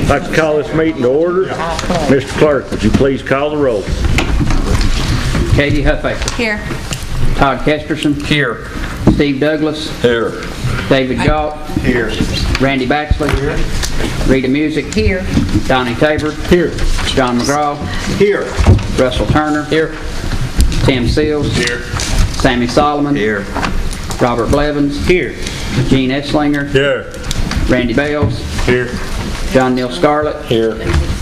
I'd like to call this meeting to order. Mr. Clerk, would you please call the roll? Katie Huffaker. Here. Todd Kesterson. Here. Steve Douglas. Here. David Galt. Here. Randy Baxley. Here. Rita Music. Here. Donnie Tabor. Here. John McGraw. Here. Russell Turner. Here. Tim Seals. Here. Sammy Solomon. Here. Robert Blevins. Here. Gene Esslinger. Here. Randy Bales. Here. John Neal Scarlett. Here.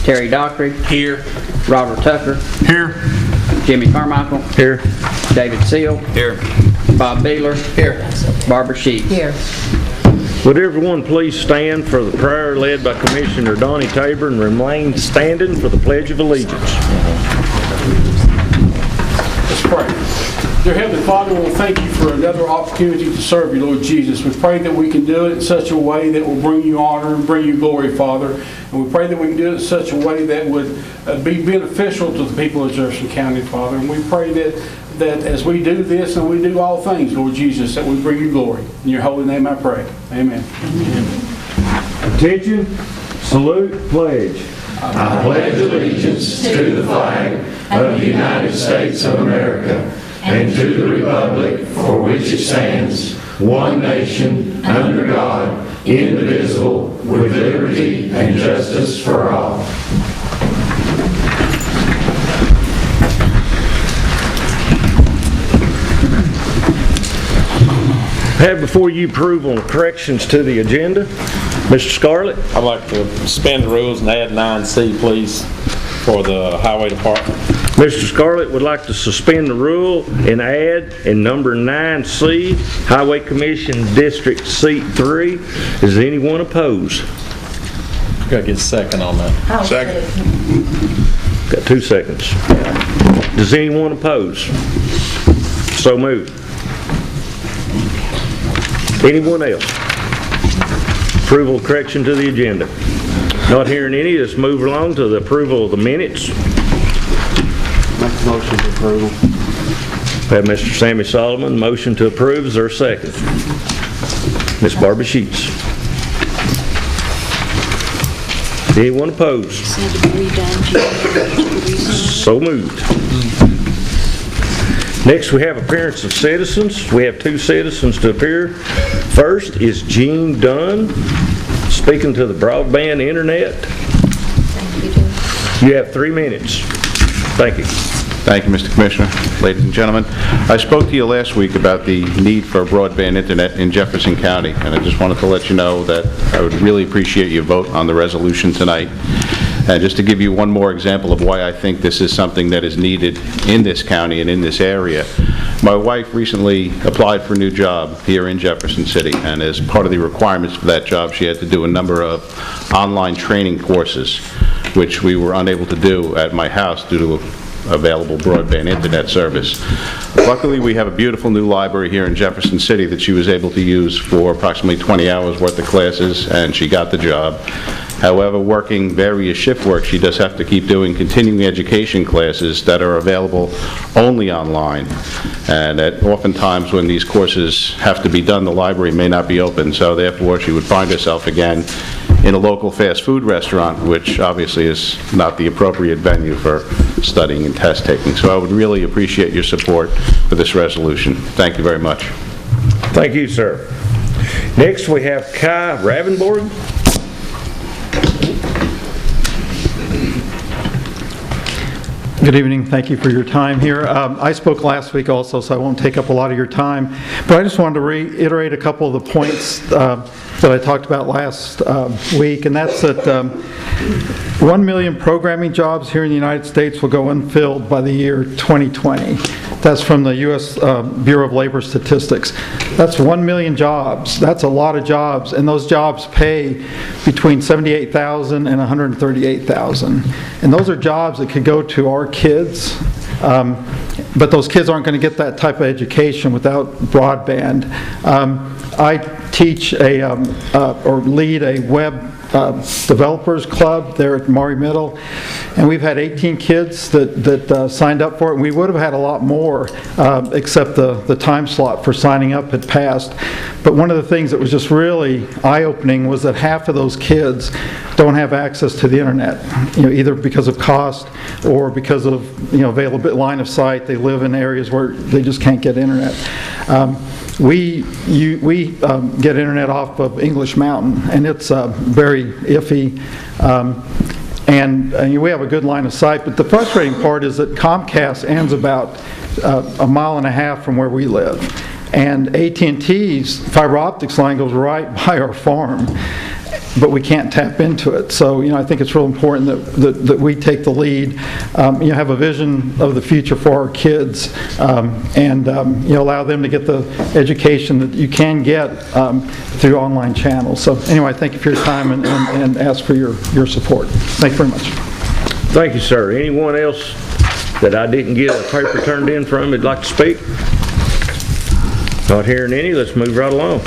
Terry Dockery. Here. Robert Tucker. Here. Jimmy Carmichael. Here. David Seal. Here. Bob Beeler. Here. Barbara Sheets. Here. Would everyone please stand for the prayer led by Commissioner Donnie Tabor and remain standing for the Pledge of Allegiance. Let's pray. Dear Heavenly Father, we want to thank you for another opportunity to serve you, Lord Jesus. We pray that we can do it in such a way that will bring you honor and bring you glory, Father. And we pray that we can do it in such a way that would be beneficial to the people of Jefferson County, Father. And we pray that as we do this and we do all things, Lord Jesus, that we bring you glory. In your holy name I pray. Amen. Attention, salute, pledge. I pledge allegiance to the flag of the United States of America and to the republic for which it stands, one nation, under God, indivisible, with liberty and justice for all. Have before you approval and corrections to the agenda. Mr. Scarlett. I'd like to suspend the rules and add 9C, please, for the Highway Department. Mr. Scarlett would like to suspend the rule and add in number 9C, Highway Commission District Seat 3. Is anyone opposed? Got to get a second on that. Second. Got 2 seconds. Does anyone oppose? So moved. Anyone else? Approval of correction to the agenda. Not hearing any, let's move along to the approval of the minutes. Make a motion to approval. Have Mr. Sammy Solomon, motion to approve. Is there a second? Ms. Barbara Sheets. Anyone opposed? So moved. Next, we have appearance of citizens. We have 2 citizens to appear. First is Gene Dunn, speaking to the broadband internet. You have 3 minutes. Thank you. Thank you, Mr. Commissioner. Ladies and gentlemen, I spoke to you last week about the need for broadband internet in Jefferson County, and I just wanted to let you know that I would really appreciate your vote on the resolution tonight. And just to give you one more example of why I think this is something that is needed in this county and in this area, my wife recently applied for a new job here in Jefferson City, and as part of the requirements for that job, she had to do a number of online training courses, which we were unable to do at my house due to available broadband internet service. Luckily, we have a beautiful new library here in Jefferson City that she was able to use for approximately 20 hours worth of classes, and she got the job. However, working various shift work, she does have to keep doing continuing education classes that are available only online. And that oftentimes when these courses have to be done, the library may not be open, so therefore she would find herself again in a local fast food restaurant, which obviously is not the appropriate venue for studying and test taking. So I would really appreciate your support for this resolution. Thank you very much. Thank you, sir. Next, we have Kai Ravenborg. Good evening. Thank you for your time here. I spoke last week also, so I won't take up a lot of your time. But I just wanted to reiterate a couple of the points that I talked about last week, and that's that 1 million programming jobs here in the United States will go unfilled by the year 2020. That's from the U.S. Bureau of Labor Statistics. That's 1 million jobs. That's a lot of jobs, and those jobs pay between $78,000 and $138,000. And those are jobs that could go to our kids, but those kids aren't going to get that type of education without broadband. I teach or lead a web Developers Club there at Maury Middle, and we've had 18 kids that signed up for it, and we would have had a lot more, except the time slot for signing up had passed. But one of the things that was just really eye-opening was that half of those kids don't have access to the internet, either because of cost or because of available line of sight. They live in areas where they just can't get internet. We get internet off of English Mountain, and it's very iffy. And we have a good line of sight, but the frustrating part is that Comcast ends about a mile and a half from where we live. And AT&T's fiber optics line goes right by our farm, but we can't tap into it. So, I think it's real important that we take the lead, have a vision of the future for our kids, and allow them to get the education that you can get through online channels. So anyway, thank you for your time and ask for your support. Thank you very much. Thank you, sir. Anyone else that I didn't get a paper turned in from would like to speak? Not hearing any, let's move right along.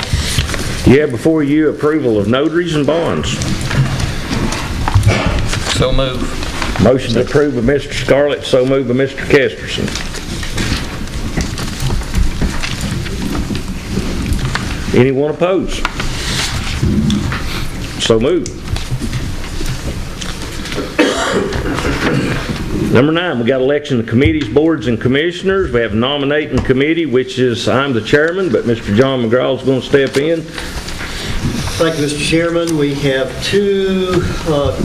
You have before you approval of notaries and bonds. So move. Motion to approve by Mr. Scarlett, so moved by Mr. Kesterson. Anyone opposed? So moved. Number 9, we got election of committees, boards, and commissioners. We have a nominating committee, which is, I'm the chairman, but Mr. John McGraw is going to step in. Thank you, Mr. Chairman. We have 2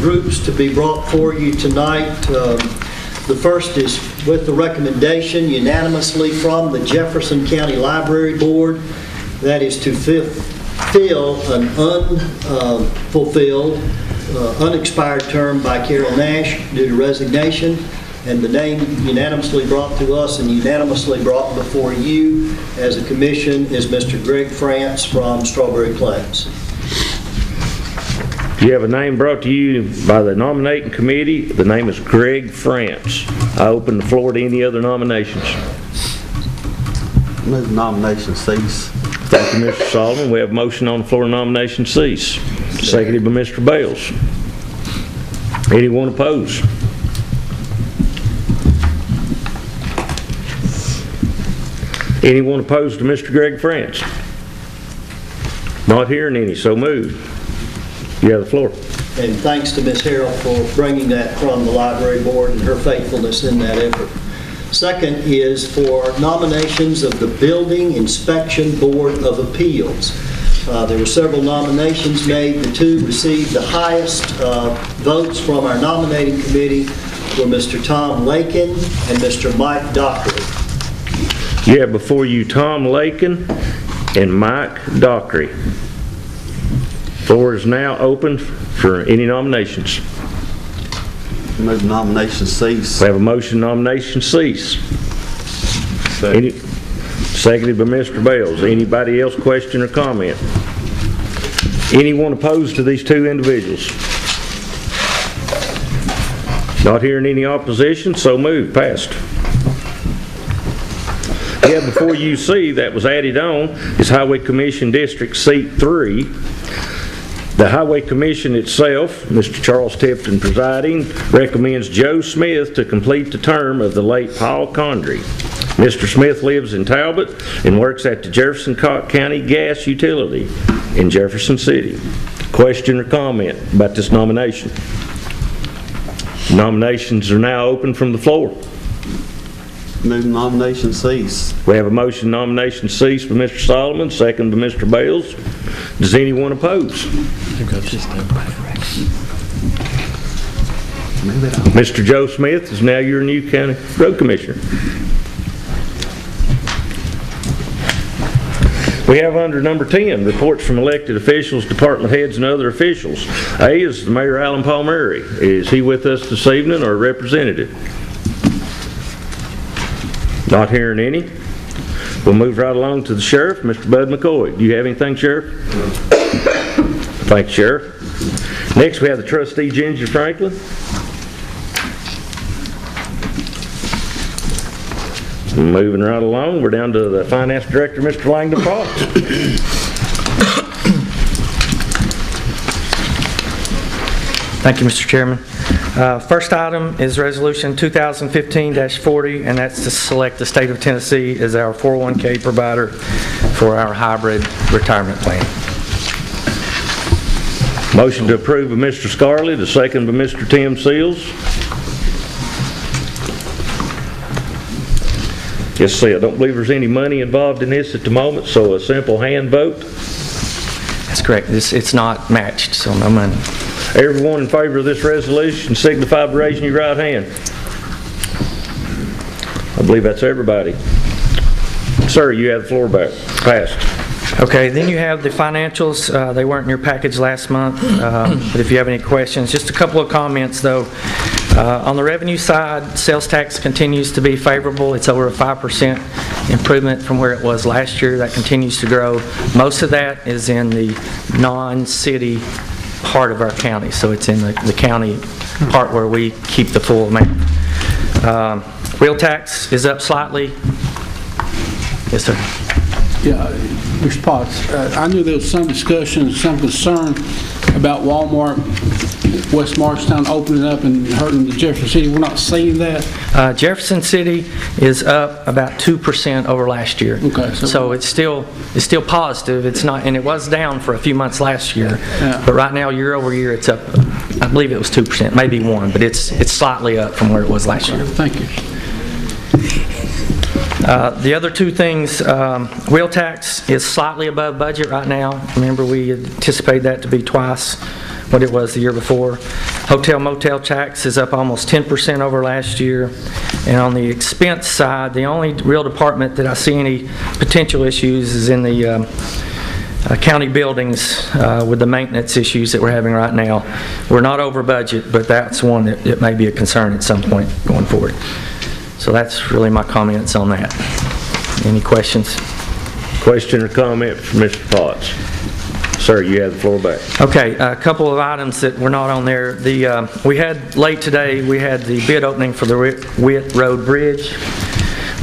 groups to be brought for you tonight. The first is with the recommendation unanimously from the Jefferson County Library Board. That is to fill an unfulfilled, unexpired term by Carol Nash due to resignation. And the name unanimously brought to us and unanimously brought before you as a commission is Mr. Greg France from Strawberry Plains. You have a name brought to you by the nominating committee. The name is Greg France. I open the floor to any other nominations. Move nomination cease. Thank you, Mr. Solomon. We have a motion on the floor, nomination cease. Seconded by Mr. Bales. Anyone opposed? Anyone opposed to Mr. Greg France? Not hearing any, so moved. You have the floor. And thanks to Ms. Harrell for bringing that from the library board and her faithfulness in that effort. Second is for nominations of the Building Inspection Board of Appeals. There were several nominations made. The 2 received the highest votes from our nominating committee were Mr. Tom Lakin and Mr. Mike Dockery. You have before you Tom Lakin and Mike Dockery. Floor is now open for any nominations. Move nomination cease. We have a motion, nomination cease. Seconded by Mr. Bales. Anybody else question or comment? Anyone opposed to these 2 individuals? Not hearing any opposition, so moved. Passed. Yeah, before you see that was added on is Highway Commission District Seat 3. The Highway Commission itself, Mr. Charles Tipton presiding, recommends Joe Smith to complete the term of the late Paul Condry. Mr. Smith lives in Talbot and works at the Jefferson County Gas Utility in Jefferson City. Question or comment about this nomination? Nominations are now open from the floor. Move nomination cease. We have a motion, nomination cease by Mr. Solomon, second by Mr. Bales. Does anyone oppose? Mr. Joe Smith is now your new county road commissioner. We have under number 10, reports from elected officials, department heads, and other officials. A is Mayor Alan Palmieri. Is he with us this evening or a representative? Not hearing any. We'll move right along to the sheriff, Mr. Bud McCoy. Do you have anything, Sheriff? Thank you, Sheriff. Next, we have the trustee, Ginger Franklin. Moving right along, we're down to the finance director, Mr. Langdon Fox. Thank you, Mr. Chairman. First item is Resolution 2015-40, and that's to select the state of Tennessee as our 401k provider for our hybrid retirement plan. Motion to approve by Mr. Scarlett, the second by Mr. Tim Seals. Yes, sir. I don't believe there's any money involved in this at the moment, so a simple hand vote. That's correct. It's not matched, so no money. Everyone in favor of this resolution signify by raising your right hand. I believe that's everybody. Sir, you have the floor back. Passed. Okay, then you have the financials. They weren't in your package last month, but if you have any questions, just a couple of comments though. On the revenue side, sales tax continues to be favorable. It's over a 5% improvement from where it was last year. That continues to grow. Most of that is in the non-city part of our county, so it's in the county part where we keep the full amount. Wheel tax is up slightly. Yes, sir. Yeah, Mr. Potts, I knew there was some discussion, some concern about Walmart, West Marshtown opening up and hurting the Jefferson City. We're not seeing that? Jefferson City is up about 2% over last year. Okay. So it's still positive. It's not, and it was down for a few months last year. Yeah. But right now, year over year, it's up. I believe it was 2%, maybe 1%, but it's slightly up from where it was last year. Thank you. The other two things, wheel tax is slightly above budget right now. Remember, we anticipated that to be twice what it was the year before. Hotel motel tax is up almost 10% over last year. And on the expense side, the only real department that I see any potential issues is in the county buildings with the maintenance issues that we're having right now. We're not over budget, but that's one that it may be a concern at some point going forward. So that's really my comments on that. Any questions? Question or comment from Mr. Potts? Sir, you have the floor back. Okay, a couple of items that were not on there. We had, late today, we had the bid opening for the Witt Road Bridge.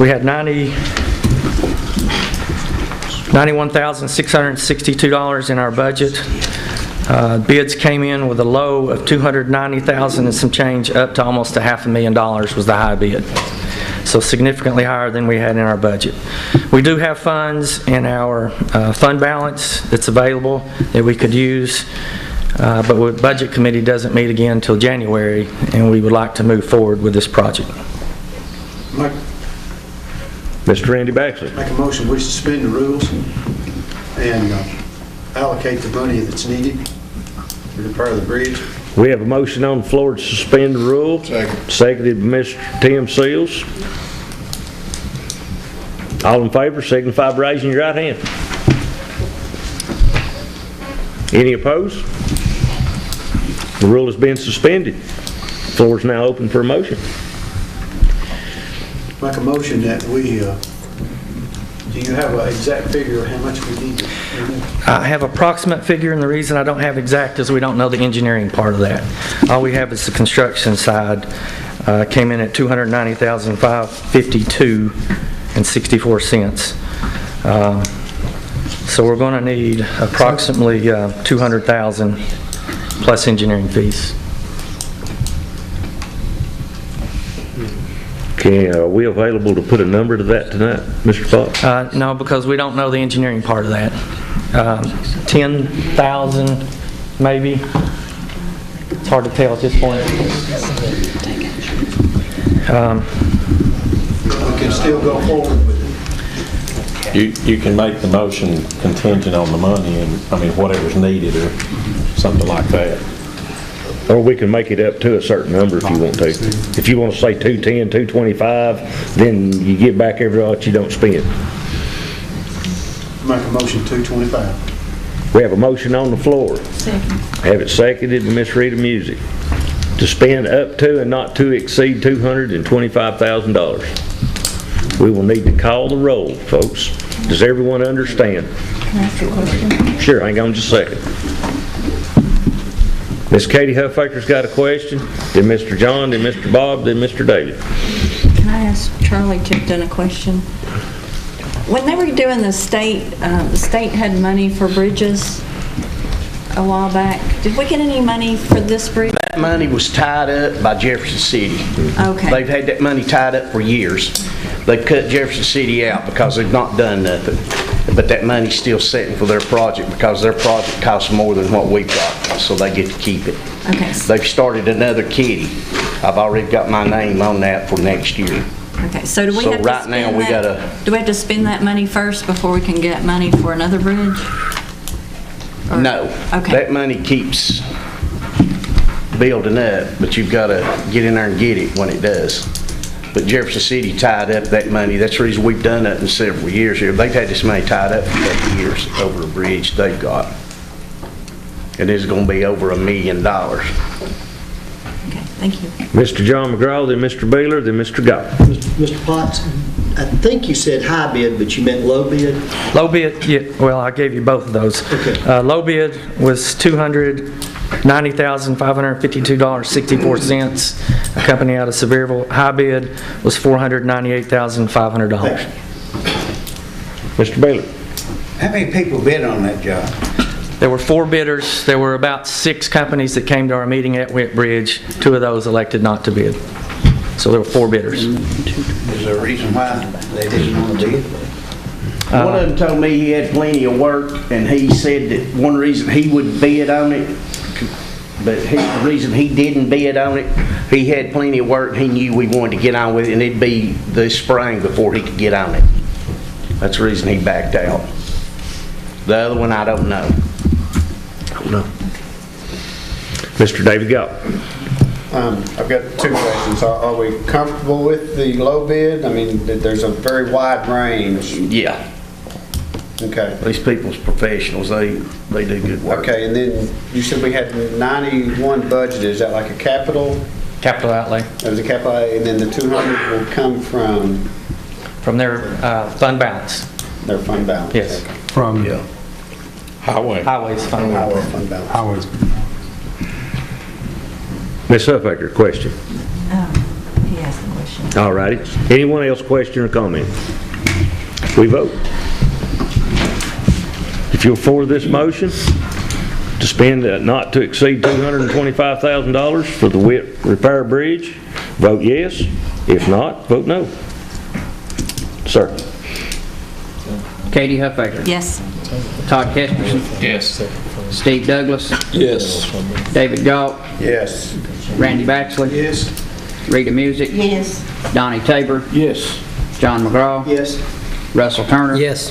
We had $91,662 in our budget. Bids came in with a low of $290,000 and some change, up to almost $500,000 was the high bid. So significantly higher than we had in our budget. We do have funds in our fund balance that's available that we could use, but the Budget Committee doesn't meet again until January, and we would like to move forward with this project. Mr. Randy Baxley. Make a motion, we suspend the rules and allocate the money that's needed to repair the bridge. We have a motion on the floor to suspend the rule. Second. Seconded by Mr. Tim Seals. All in favor, signify by raising your right hand. Any opposed? The rule has been suspended. The floor is now open for a motion. Make a motion that we, do you have an exact figure of how much we need? I have approximate figure, and the reason I don't have exact is we don't know the engineering part of that. All we have is the construction side. Came in at $290,552.64. So we're going to need approximately $200,000 plus engineering fees. Okay, are we available to put a number to that tonight, Mr. Fox? No, because we don't know the engineering part of that. 10,000 maybe. It's hard to tell at this point. We can still go forward with it. You can make the motion contingent on the money and, whatever's needed or something like that. Or we can make it up to a certain number if you want to. If you want to say 210, 225, then you get back every lot you don't spend. Make a motion 225. We have a motion on the floor. Second. Have it seconded by Ms. Rita Music to spend up to and not to exceed $225,000. We will need to call the roll, folks. Does everyone understand? Can I ask a question? Sure, hang on just a second. Miss Katie Huffaker's got a question, then Mr. John, then Mr. Bob, then Mr. David. Can I ask Charlie Tipton a question? When they were doing the state had money for bridges. a while back. Did we get any money for this bridge? That money was tied up by Jefferson City. Okay. They've had that money tied up for years. They've cut Jefferson City out because they've not done nothing. But that money's still sitting for their project because their project costs more than what we've got, so they get to keep it. Okay. They've started another kitty. I've already got my name on that for next year. Okay, so do we So have to right now, spend we that- gotta- Do we have to spend that money first before we can get money for another bridge? Or- No. Okay. That money keeps building up, but you've got to get in there and get it when it does. But Jefferson City tied up that money. That's the reason we've done it in several years here. They've had this money tied up for 30 years over a bridge they've got. And it's going to be over $1 million. Okay, thank you. Mr. John McGraw, then Mr. Baylor, then Mr. Gott. Mr. Potts, I think you said high bid, but you meant low bid? Low bid, yeah, well, I gave you both of those. Okay. Low bid was $290,552.64, a company out of Sevierville. High bid was $498,500. Mr. Baylor. How many people bid on that job? There were 4 bidders. There were about 6 companies that came to our meeting at Whitbridge. 2 of those elected not to bid. So there were 4 bidders. Is there a reason why they didn't want to bid? One of them told me he had plenty of work, and he said that one reason he would bid on it, but the reason he didn't bid on it, he had plenty of work, and he knew we wanted to get on with it, and it'd be this spring before he could get on it. That's the reason he backed out. The other one, I don't know. Mr. David Gott. I've got 2 questions. Are we comfortable with the low bid? I mean, there's a very wide range. Yeah. Okay. These people's professionals, they do good work. Okay, and then you said we had 91 budgeted. Is that like a capital? Capital outlay. That was a capital, and then the 200 will come from From their fund balance. their fund balance? Yes. Okay. From Highway. Highways fund Highway balance. fund balance. highways. Ms. Huffaker, question. He asked the question. All righty. Anyone else question or comment? We vote. If you're for this motion, to spend not to exceed $225,000 for the Witt Repair Bridge, vote yes. If not, vote no. Sir. Katie Huffaker. Yes. Todd Kesperson. Yes. Steve Douglas. Yes. David Galt. Yes. Randy Baxley. Yes. Rita Music. Yes. Donnie Tabor. Yes. John McGraw. Yes. Russell Turner. Yes.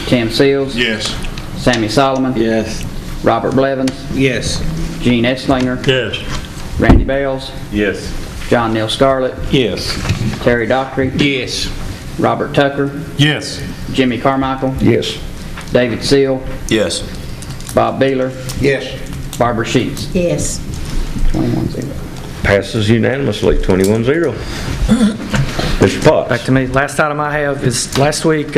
Tim Seals. Yes. Sammy Solomon. Yes. Robert Blevins. Yes. Gene Esslinger. Yes. Randy Bales. Yes. John Neal Scarlett. Yes. Terry Dockery. Yes. Robert Tucker. Yes. Jimmy Carmichael. Yes. David Seal. Yes. Bob Beeler. Yes. Barbara Sheets. Yes. 21-0. Passes unanimously, 21-0. Mr. Potts. Back to me. Last item I have is last week,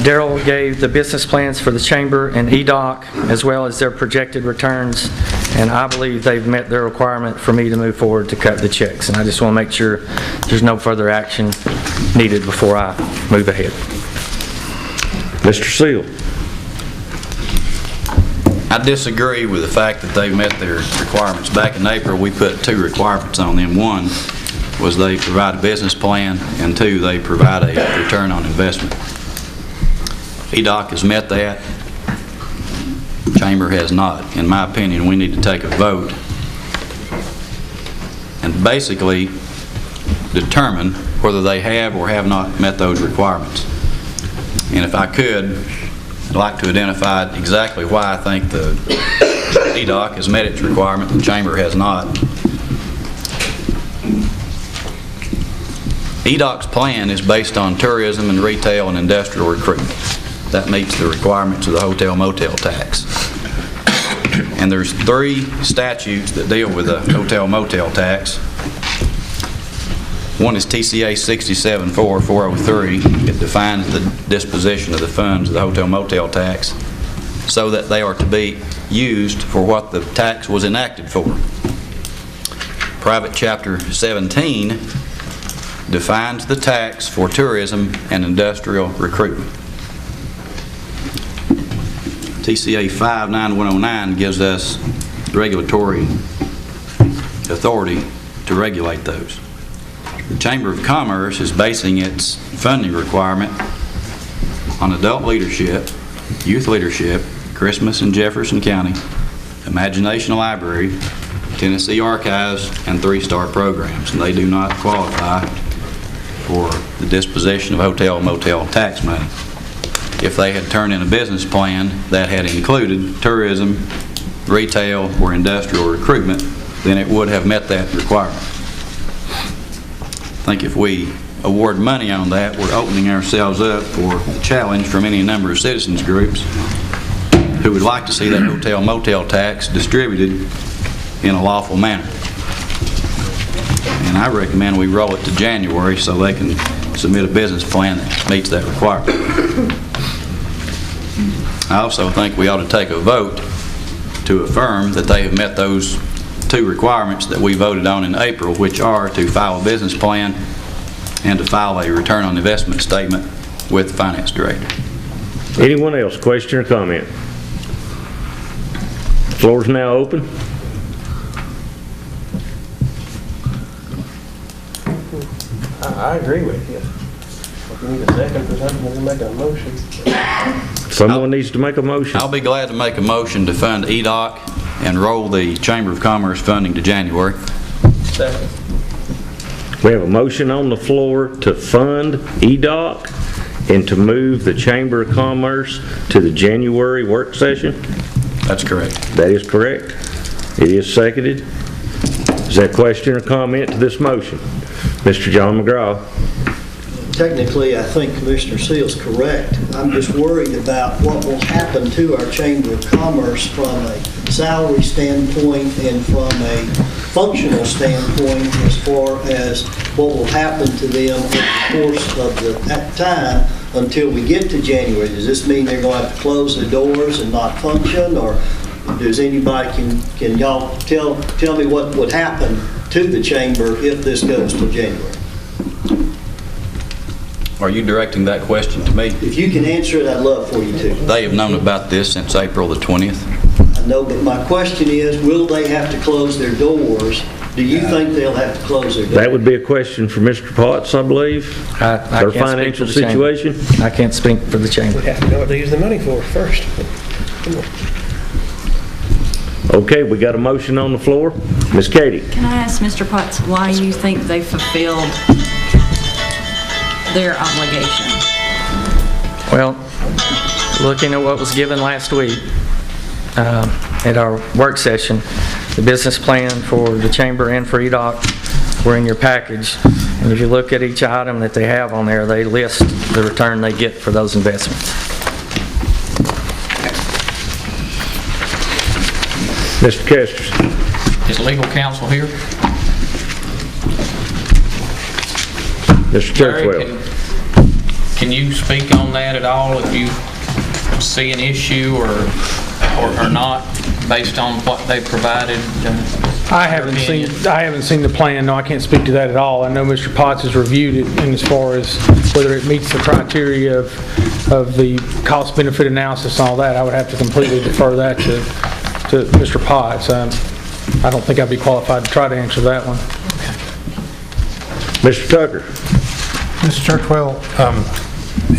Darrell gave the business plans for the chamber and EDOC as well as their projected returns, and I believe they've met their requirement for me to move forward to cut the checks. And I just want to make sure there's no further action needed before I move ahead. Mr. Seal. I disagree with the fact that they've met their requirements. Back in April, we put 2 requirements on them. One was they provide a business plan, and 2, they provide a return on investment. EDOC has met that. Chamber has not. In my opinion, we need to take a vote and basically determine whether they have or have not met those requirements. And if I could, I'd like to identify exactly why I think the EDOC has met its requirement and the Chamber has not. EDOC's plan is based on tourism and retail and industrial recruitment. That meets the requirements of the hotel motel tax. And there's 3 statutes that deal with the hotel motel tax. One is TCA 67-403. It defines the disposition of the funds of the hotel motel tax so that they are to be used for what the tax was enacted for. Private Chapter 17 defines the tax for tourism and industrial recruitment. TCA 59109 gives us regulatory authority to regulate those. The Chamber of Commerce is basing its funding requirement on adult leadership, youth leadership, Christmas in Jefferson County, Imagination Library, Tennessee Archives, and 3-star programs, and they do not qualify for the disposition of hotel motel tax money. If they had turned in a business plan that had included tourism, retail, or industrial recruitment, then it would have met that requirement. I think if we award money on that, we're opening ourselves up for a challenge from any number of citizens groups who would like to see that hotel motel tax distributed in a lawful manner. And I recommend we roll it to January so they can submit a business plan that meets that requirement. I also think we ought to take a vote to affirm that they have met those 2 requirements that we voted on in April, which are to file a business plan and to file a return on investment statement with the finance director. Anyone else, question or comment? The floor is now open. I agree with you. If you need a second for something, we'll make a motion. Someone needs to make a motion. I'll be glad to make a motion to fund EDOC and roll the Chamber of Commerce funding to January. Second. We have a motion on the floor to fund EDOC and to move the Chamber of Commerce to the January work session? That's correct. That is correct. It is seconded. Is there a question or comment to this motion? Mr. John McGraw. Technically, I think Commissioner Seal's correct. I'm just worried about what will happen to our Chamber of Commerce from a salary standpoint and from a functional standpoint as far as what will happen to them over the course of the time until we get to January. Does this mean they're going to have to close their doors and not function, or does anybody, can y'all tell me what would happen to the Chamber if this goes to January? Are you directing that question to me? If you can answer it, I'd love for you to. They have known about this since April the 20th. I know, but my question is, will they have to close their doors? Do you think they'll have to close their doors? That would be a question for Mr. Potts, I believe. I Their can't financial speak for the chamber. situation. I can't speak for the Chamber. We have to know what they use the money for first. Come on. Okay, we got a motion on the floor. Ms. Katie. Can I ask Mr. Potts why you think they fulfilled their obligation? Well, looking at what was given last week at our work session, the business plan for the Chamber and for EDOC were in your package. And if you look at each item that they have on there, they list the return they get for those investments. Mr. Kester. Is legal counsel here? Mr. Churchwell. Can you speak on that at all, if you see an issue or not, based on what they provided? I haven't seen the plan. No, I can't speak to that at all. I know Mr. Potts has reviewed it, and as far as whether it meets the criteria of the cost-benefit analysis and all that, I would have to completely defer that to Mr. Potts. I don't think I'd be qualified to try to answer that one. Mr. Tucker. Mr. Churchwell,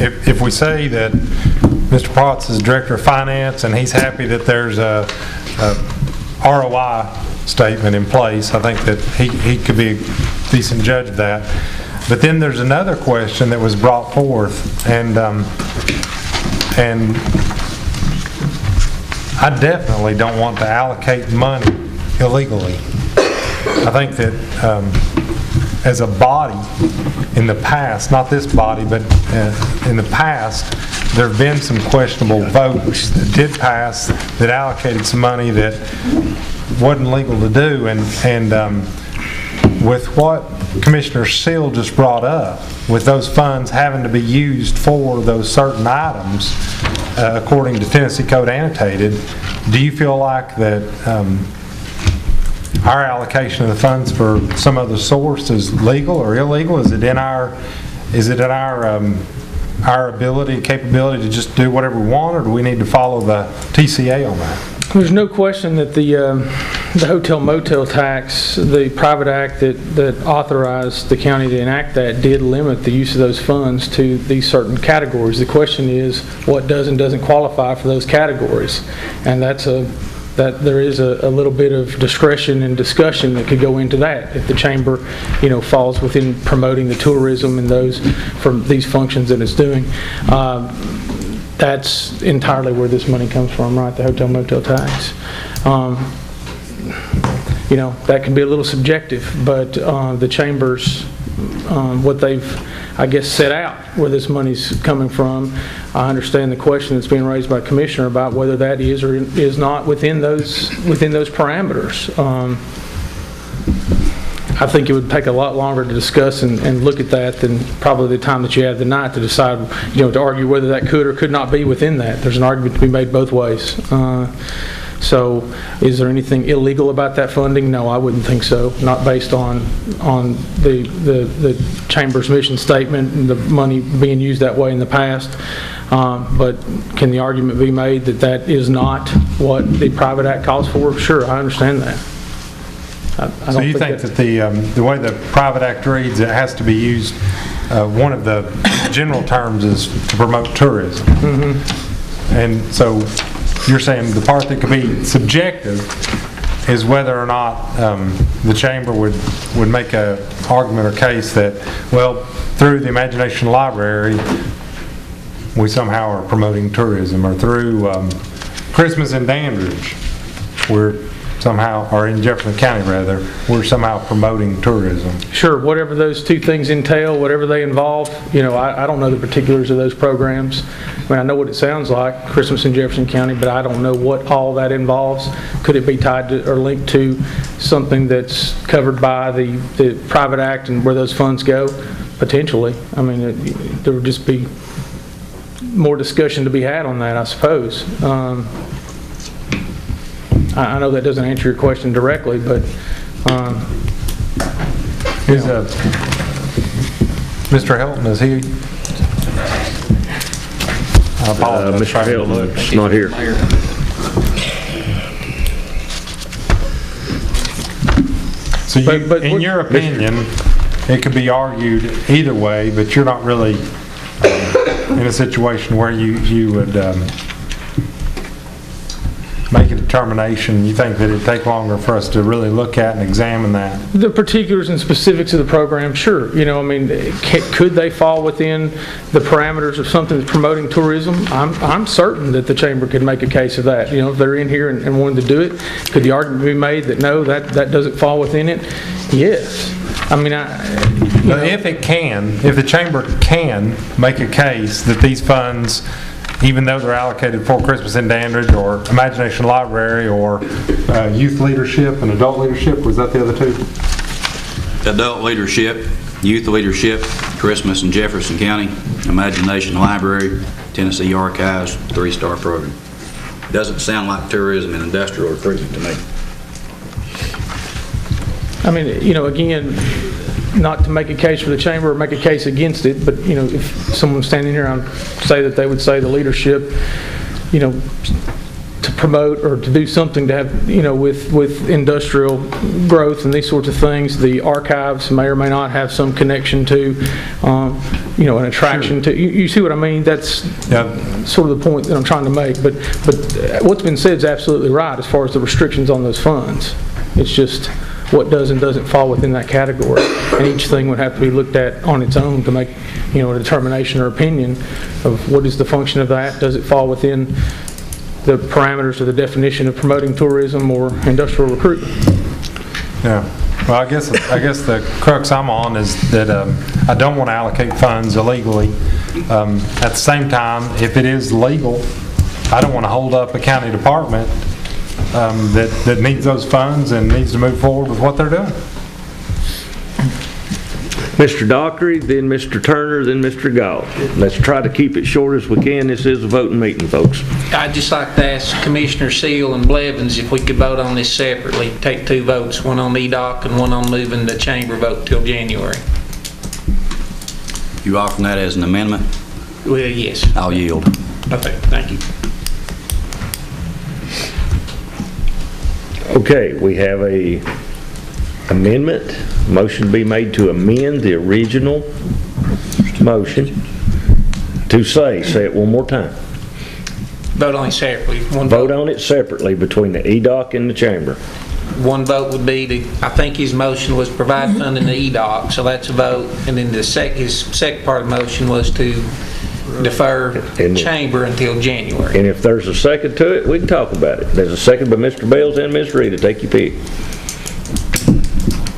if we say that Mr. Potts is Director of Finance and he's happy that there's a ROI statement in place, I think that he could be a decent judge of that. But then there's another question that was brought forth, and I definitely don't want to allocate money illegally. I think that as a body in the past, not this body, but in the past, there have been some questionable votes that did pass that allocated some money that wasn't legal to do. And with what Commissioner Seal just brought up, with those funds having to be used for those certain items, according to Tennessee Code Annotated, do you feel like that our allocation of the funds for some other source is legal or illegal? Is it in our our ability, capability to just do whatever we want, or do we need to follow the TCA on that? There's no question that the hotel motel tax, the private act that authorized the county to enact that did limit the use of those funds to these certain categories. The question is what does and doesn't qualify for those categories. And that there is a little bit of discretion and discussion that could go into that if the chamber, falls within promoting the tourism and those from these functions that it's doing. That's entirely where this money comes from, right? The hotel motel tax. That can be a little subjective, but the chambers, what they've, I guess, set out where this money's coming from. I understand the question that's being raised by Commissioner about whether that is or is not within those parameters. I think it would take a lot longer to discuss and look at that than probably the time that you have tonight to decide, to argue whether that could or could not be within that. There's an argument to be made both ways. So is there anything illegal about that funding? No, I wouldn't think so. Not based on the Chamber's mission statement and the money being used that way in the past. But can the argument be made that that is not what the private act calls for? Sure, I understand that. So you think that the way the private act reads, it has to be used, one of the general terms is to promote tourism. Mm-hmm. And so you're saying the part that could be subjective is whether or not the chamber would make an argument or case that, well, through the Imagination Library, we somehow are promoting tourism, or through Christmas in Dandridge, we're somehow, or in Jefferson County rather, we're somehow promoting tourism. Sure, whatever those two things entail, whatever they involve, I don't know the particulars of those programs. I mean, I know what it sounds like, Christmas in Jefferson County, but I don't know what all that involves. Could it be tied to or linked to something that's covered by the private act and where those funds go? Potentially. I mean, there would just be more discussion to be had on that, I suppose. I know that doesn't answer your question directly, but Mr. Helton, is he? I apologize. Mr. Helton is not here. So in your opinion, it could be argued either way, but you're not really in a situation where you would make a determination. You think that it'd take longer for us to really look at and examine that? The particulars and specifics of the program, sure. Could they fall within the parameters of something that's promoting tourism? I'm certain that the chamber could make a case of that. If they're in here and wanted to do it, could the argument be made that no, that doesn't fall within it? Yes. I mean, if the chamber can make a case that these funds, even though they're allocated for Christmas in Dandridge or Imagination Library or youth leadership and adult leadership, was that the other two? Adult leadership, youth leadership, Christmas in Jefferson County, Imagination Library, Tennessee Archives, 3-star program. Doesn't sound like tourism and industrial recruitment to me. I mean, again, not to make a case for the chamber or make a case against it, but, if someone's standing here, I'd say that they would say the leadership, to promote or to do something to have, with industrial growth and these sorts of things. The archives may or may not have some connection to, an attraction to, you see what I mean? That's sort of the point that I'm trying to make. But what's been said is absolutely right as far as the restrictions on those funds. It's just what does and doesn't fall within that category. And each thing would have to be looked at on its own to make, a determination or opinion of what is the function of that. Does it fall within the parameters of the definition of promoting tourism or industrial recruitment? Yeah. Well, I guess the crux I'm on is that I don't want to allocate funds illegally. At the same time, if it is legal, I don't want to hold up a county department that needs those funds and needs to move forward with what they're doing. Mr. Dockery, then Mr. Turner, then Mr. Goff. Let's try to keep it short as we can. This is a voting meeting, folks. I'd just like to ask Commissioner Seal and Blevins if we could vote on this separately. Take 2 votes, one on EDOC and one on moving the chamber vote till January. You offering that as an amendment? Well, yes. I'll yield. Okay, thank you. Okay, we have a amendment, motion to be made to amend the original motion to say it one more time. Vote on it separately. Vote on it separately between the EDOC and the chamber. One vote would be to, I think his motion was provide funding to EDOC, so that's a vote. And then his second part of the motion was to defer chamber until January. And if there's a second to it, we can talk about it. There's a second by Mr. Bells and Ms. Rita. Take your pick.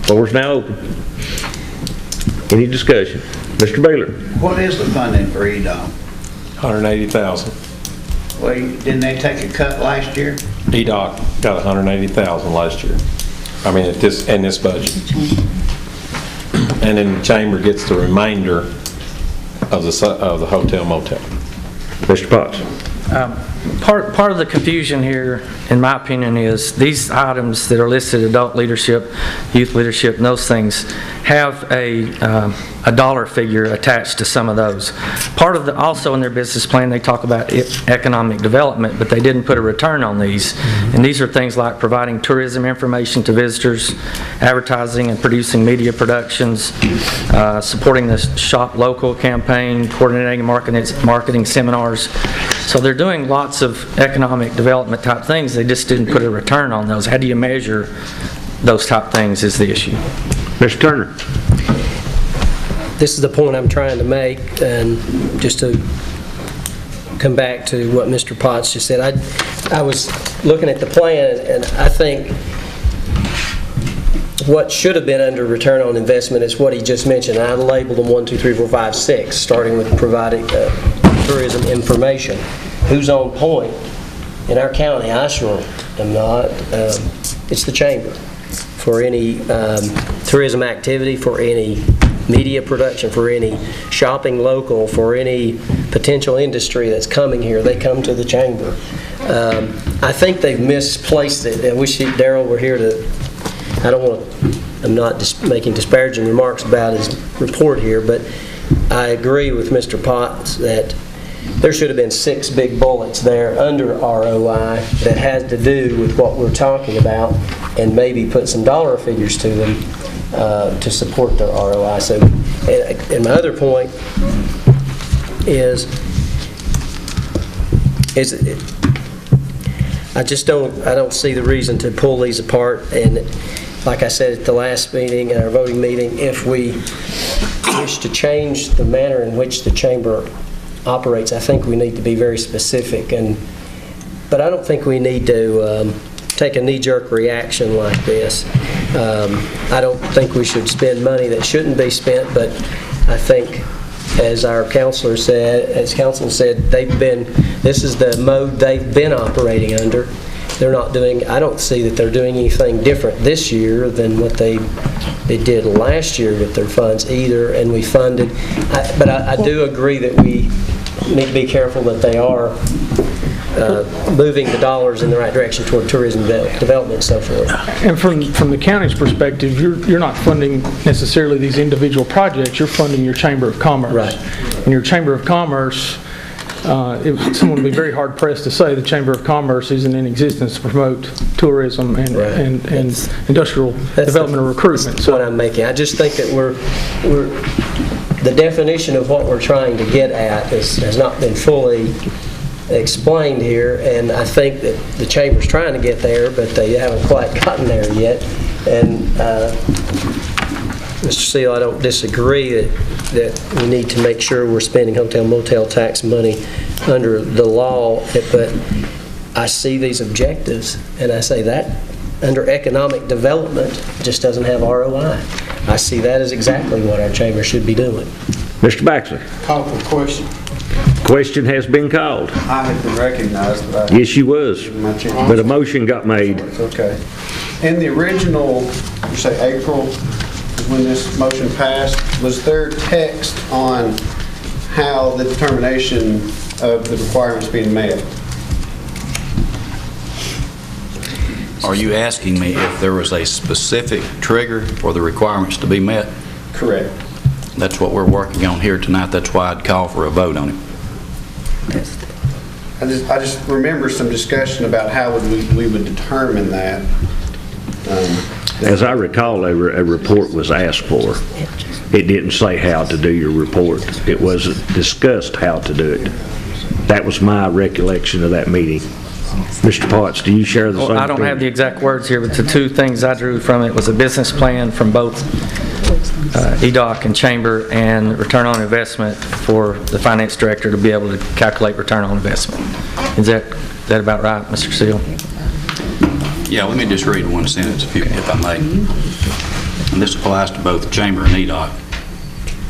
Floor's now open. Any discussion? Mr. Baylor? What is the funding for EDOM? $180,000. Well, didn't they take a cut last year? EDOC got $180,000 last year. I mean, in this budget. And then the chamber gets the remainder of the hotel motel. Mr. Potts. Part of the confusion here, in my opinion, is these items that are listed, adult leadership, youth leadership, and those things, have a dollar figure attached to some of those. Part of also in their business plan, they talk about economic development, but they didn't put a return on these. And these are things like providing tourism information to visitors, advertising and producing media productions, supporting the Shop Local campaign, coordinating marketing seminars. So they're doing lots of economic development type things. They just didn't put a return on those. How do you measure those type things is the issue. Mr. Turner. This is the point I'm trying to make, and just to come back to what Mr. Potts just said. I was looking at the plan, and I think what should have been under return on investment is what he just mentioned. I labeled them 1, 2, 3, 4, 5, 6, starting with providing tourism information. Who's on point? In our county, I sure am not. It's the chamber. For any tourism activity, for any media production, for any shopping local, for any potential industry that's coming here, they come to the chamber. I think they've misplaced it. I wish Darrell were here to, I'm not just making disparaging remarks about his report here, but I agree with Mr. Potts that there should have been 6 big bullets there under ROI that has to do with what we're talking about, and maybe put some dollar figures to them to support the ROI. So, and my other point is I don't see the reason to pull these apart. And like I said at the last meeting, at our voting meeting, if we wish to change the manner in which the chamber operates, I think we need to be very specific. But I don't think we need to take a knee-jerk reaction like this. I don't think we should spend money that shouldn't be spent, but I think, as our council said, this is the mode they've been operating under. They're not doing, I don't see that they're doing anything different this year than what they did last year with their funds either, and we funded. But I do agree that we need to be careful that they are moving the dollars in the right direction toward tourism development and so forth. And from the county's perspective, you're not funding necessarily these individual projects, you're funding your Chamber of Commerce. Right. And your Chamber of Commerce, someone would be very hard pressed to say the Chamber of Commerce isn't in existence to promote tourism and industrial development or recruitment. That's what I'm making. I just think that the definition of what we're trying to get at has not been fully explained here, and I think that the Chamber's trying to get there, but they haven't quite gotten there yet. And Mr. Seal, I don't disagree that we need to make sure we're spending hotel motel tax money under the law, but I see these objectives, and I say that under economic development just doesn't have ROI. I see that as exactly what our chamber should be doing. Mr. Baxley. Call for question. Question has been called. I have been recognized, but Yes, you was. But a motion got made. Okay. In the original, you say April, when this motion passed, was there text on how the determination of the requirements being met? Are you asking me if there was a specific trigger for the requirements to be met? Correct. That's what we're working on here tonight. That's why I'd call for a vote on it. I just remember some discussion about how we would determine that. As I recall, a report was asked for. It didn't say how to do your report. It wasn't discussed how to do it. That was my recollection of that meeting. Mr. Potts, do you share the same Well, I don't opinion? have the exact words here, but the two things I drew from it was a business plan from both EDOC and Chamber and return on investment for the finance director to be able to calculate return on investment. Is that about right, Mr. Seal? Yeah, let me just read one sentence if I may. And this applies to both Chamber and EDOC.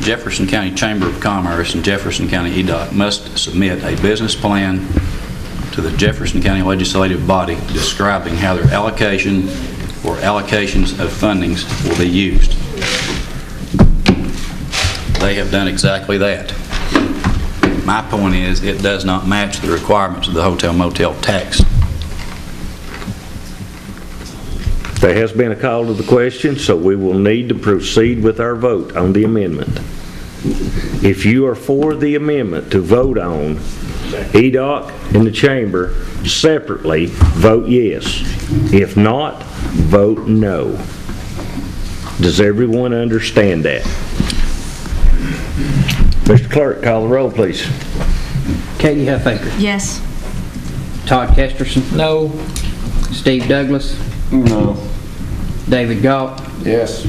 Jefferson County Chamber of Commerce and Jefferson County EDOC must submit a business plan to the Jefferson County Legislative Body describing how their allocation or allocations of fundings will be used. They have done exactly that. My point is, it does not match the requirements of the hotel motel tax. There has been a call to the question, so we will need to proceed with our vote on the amendment. If you are for the amendment to vote on EDOC and the Chamber separately, vote yes. If not, vote no. Does everyone understand that? Mr. Clerk, call the roll, please. Katie Huffaker. Yes. Todd Kesterson. No. Steve Douglas. No. David Galt. Yes.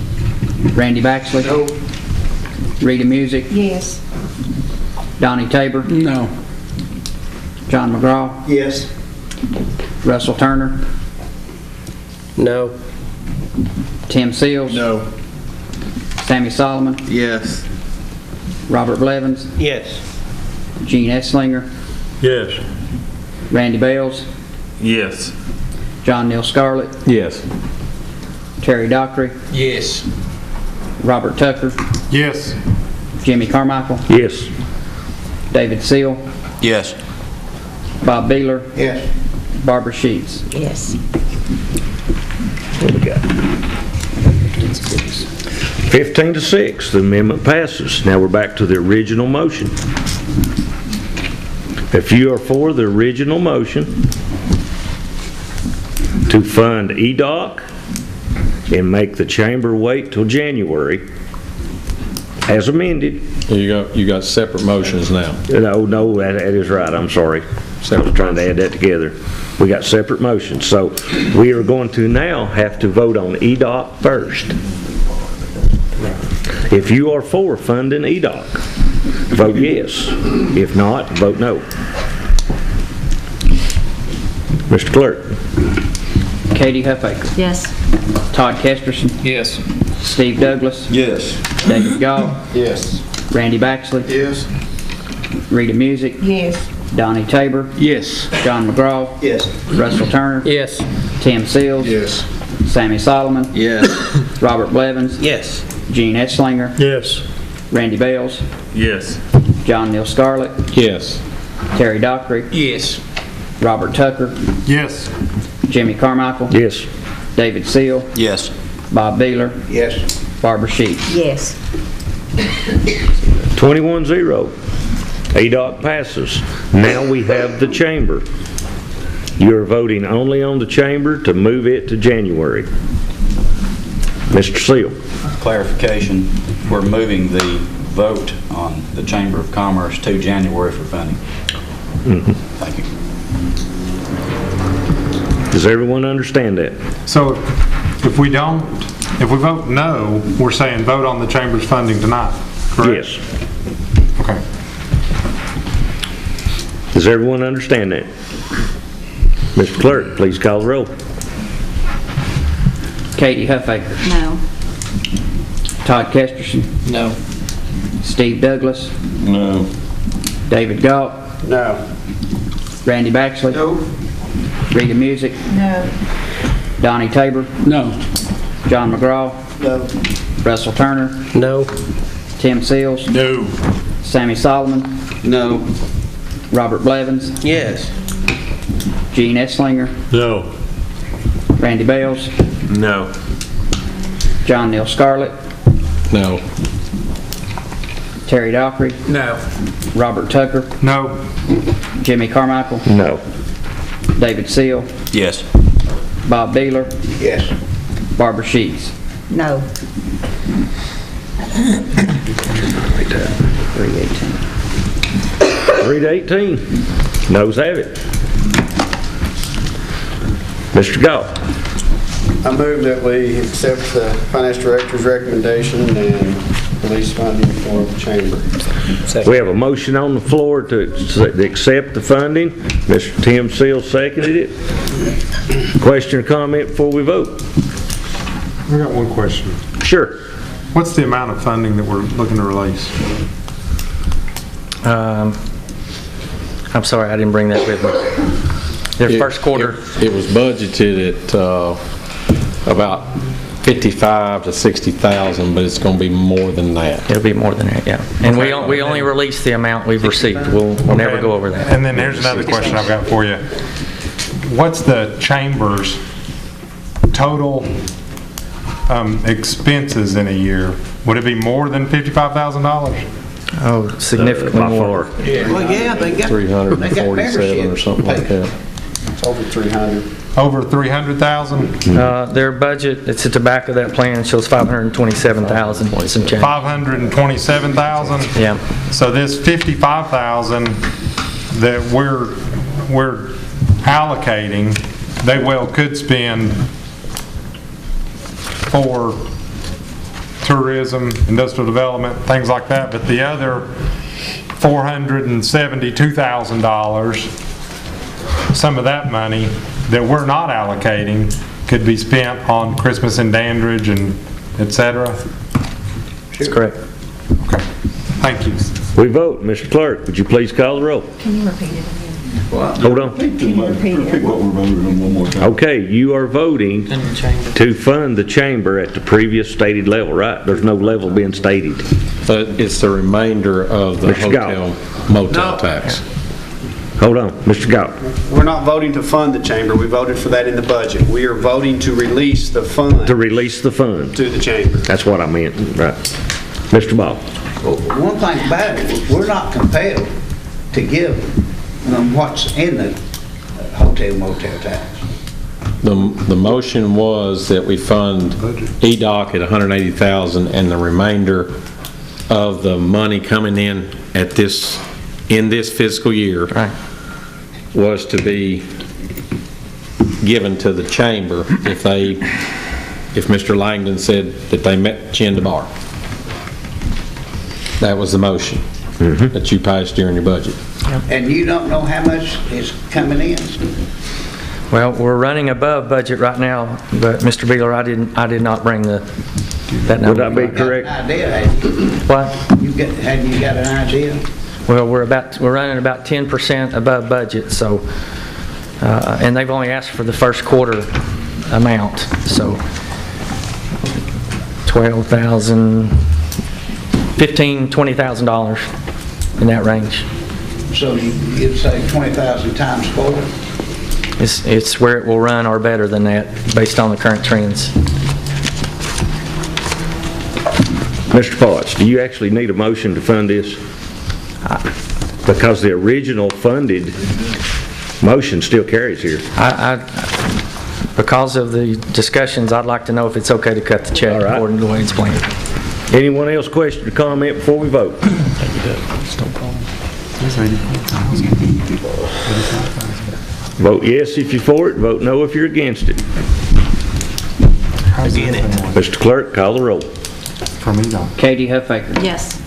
Randy Baxley. No. Rita Music. Yes. Donnie Tabor. No. John McGraw. Yes. Russell Turner. No. Tim Seals. No. Sammy Solomon. Yes. Robert Blevins. Yes. Gene Esslinger. Yes. Randy Bales. Yes. John Neal Scarlett. Yes. Terry Dockery. Yes. Robert Tucker. Yes. Jimmy Carmichael. Yes. David Seal. Yes. Bob Beeler. Yes. Barbara Sheets. Yes. What we got? 15-6, the amendment passes. Now we're back to the original motion. If you are for the original motion to fund EDOC and make the Chamber wait till January, as amended. You got separate motions now. No, that is right, I'm sorry. I was trying to add that together. We got separate motions. So we are going to now have to vote on EDOC first. If you are for funding EDOC, vote yes. If not, vote no. Mr. Clerk. Katie Huffaker. Yes. Todd Kesterson. Yes. Steve Douglas. Yes. David Galt. Yes. Randy Baxley. Yes. Rita Music. Yes. Donnie Tabor. Yes. John McGraw. Yes. Russell Turner. Yes. Tim Seals. Yes. Sammy Solomon. Yes. Robert Blevins. Yes. Gene Esslinger. Yes. Randy Bales. Yes. John Neal Scarlett. Yes. Terry Dockery. Yes. Robert Tucker. Yes. Jimmy Carmichael. Yes. David Seal. Yes. Bob Beeler. Yes. Barbara Sheets. Yes. 21-0. EDOC passes. Now we have the Chamber. You're voting only on the Chamber to move it to January. Mr. Seal. Clarification, we're moving the vote on the Chamber of Commerce to January for funding. Thank you. Does everyone understand that? So if we vote no, we're saying vote on the Chamber's funding tonight, correct? Yes. Okay. Does everyone understand that? Mr. Clerk, please call the roll. Katie Huffaker. No. Todd Kesterson. No. Steve Douglas. No. David Galt. No. Randy Baxley. No. Rita Music. No. Donnie Tabor. No. John McGraw. No. Russell Turner. No. Tim Seals. No. Sammy Solomon. No. Robert Blevins. Yes. Gene Esslinger. No. Randy Bales. No. John Neal Scarlett. No. Terry Dockery. No. Robert Tucker. No. Jimmy Carmichael, No. David Seal, Yes. Bob Beeler, Yes. Barbara Sheets. No. 318. 3 to 18. Noes have it. Mr. Goff. I move that we accept the finance director's recommendation and release funding for the chamber. We have a motion on the floor to accept the funding. Mr. Tim Seal seconded it. Question or comment before we vote? I got one question. Sure. What's the amount of funding that we're looking to release? I'm sorry, I didn't bring that with me. Their first quarter. It was budgeted at about 55 to 60,000, but it's going to be more than that. It'll be more than that, yeah. And we only release the amount we've received. We'll never go over that. And then here's another question I've got for you. What's the chamber's total expenses in a year? Would it be more than $55,000? Oh, significantly more. Well, yeah, they got 347 or something like that. It's over 300. Over 300,000? Their budget, it's at the back of that plan, shows 527,000. Some change. 527,000? Yeah. So this 55,000 that we're allocating, they well could spend for tourism, industrial development, things like that, but the other $472,000, some of that money that we're not allocating could be spent on Christmas in Dandridge and et cetera? That's correct. Okay, thank you. We vote. Mr. Clerk, would you please call the roll? Can you repeat it again? Hold on. Can you repeat it? What we're voting on one more time. Okay, you are voting to fund the chamber at the previous stated level, right? There's no level being stated. But it's the remainder of the Mr. Goff. hotel motel tax. Hold on, Mr. Goff. We're not voting to fund the chamber. We voted for that in the budget. We are voting to release the fund To release the fund. to the chamber. That's what I meant, right. Mr. Ball. Well, one thing about it, we're not compelled to give them what's in the hotel motel tax. The motion was that we fund EDOC at $180,000 and the remainder of the money coming in at this fiscal year was to be given to the chamber if Mr. Langdon said that they met chin to bar. That was the motion that you passed during your budget. And you don't know how much is coming in? Well, we're running above budget right now, but Mr. Beeler, I did not bring that number. Would that be correct? Idea, What? have you got an idea? Well, we're running about 10% above budget, so, and they've only asked for the first quarter amount, so $12,000, $15,000, $20,000 in that range. So you'd say 20,000 times 4? It's where it will run or better than that, based on the current trends. Mr. Potts, do you actually need a motion to fund this? Because the original funded motion still carries here. Because of the discussions, I'd like to know if it's okay to cut the check according to the way it's planned. Anyone else question or comment before we vote? Vote yes if you're for it, vote no if you're against it. Mr. Clerk, call the roll. Katie Huffaker. Yes.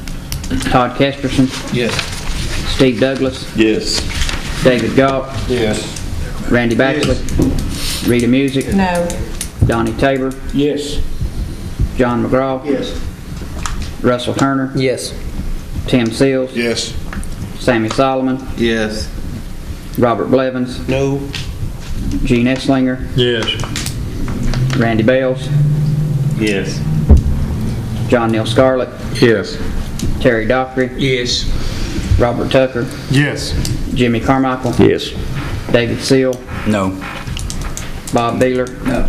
Todd Kesterson. Yes. Steve Douglas. Yes. David Goff. Yes. Randy Baxley. Rita Music. No. Donnie Tabor. Yes. John McGraw. Yes. Russell Turner. Yes. Tim Seals. Yes. Sammy Solomon. Yes. Robert Blevins. No. Gene Esslinger. Yes. Randy Bales. Yes. John Neal Scarlett. Yes. Terry Dockery. Yes. Robert Tucker. Yes. Jimmy Carmichael. Yes. David Seal. No. Bob Beeler. No.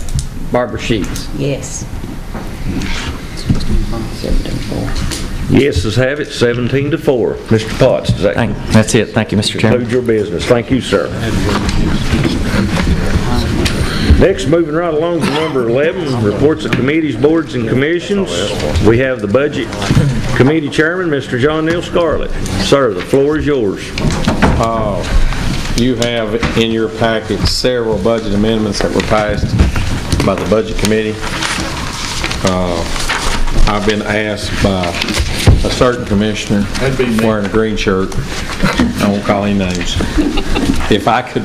Barbara Sheets. Yes. 17-4. Yeses have it, 17-4. Mr. Potts, does that That's it. Thank you, Mr. Chairman. conclude your business? Thank you, sir. Next, moving right along to number 11, reports of committees, boards, and commissions. We have the Budget Committee Chairman, Mr. John Neal Scarlett. Sir, the floor is yours. You have in your packet several budget amendments that were passed by the Budget Committee. I've been asked by a certain commissioner wearing a green shirt, I won't call any names, if I could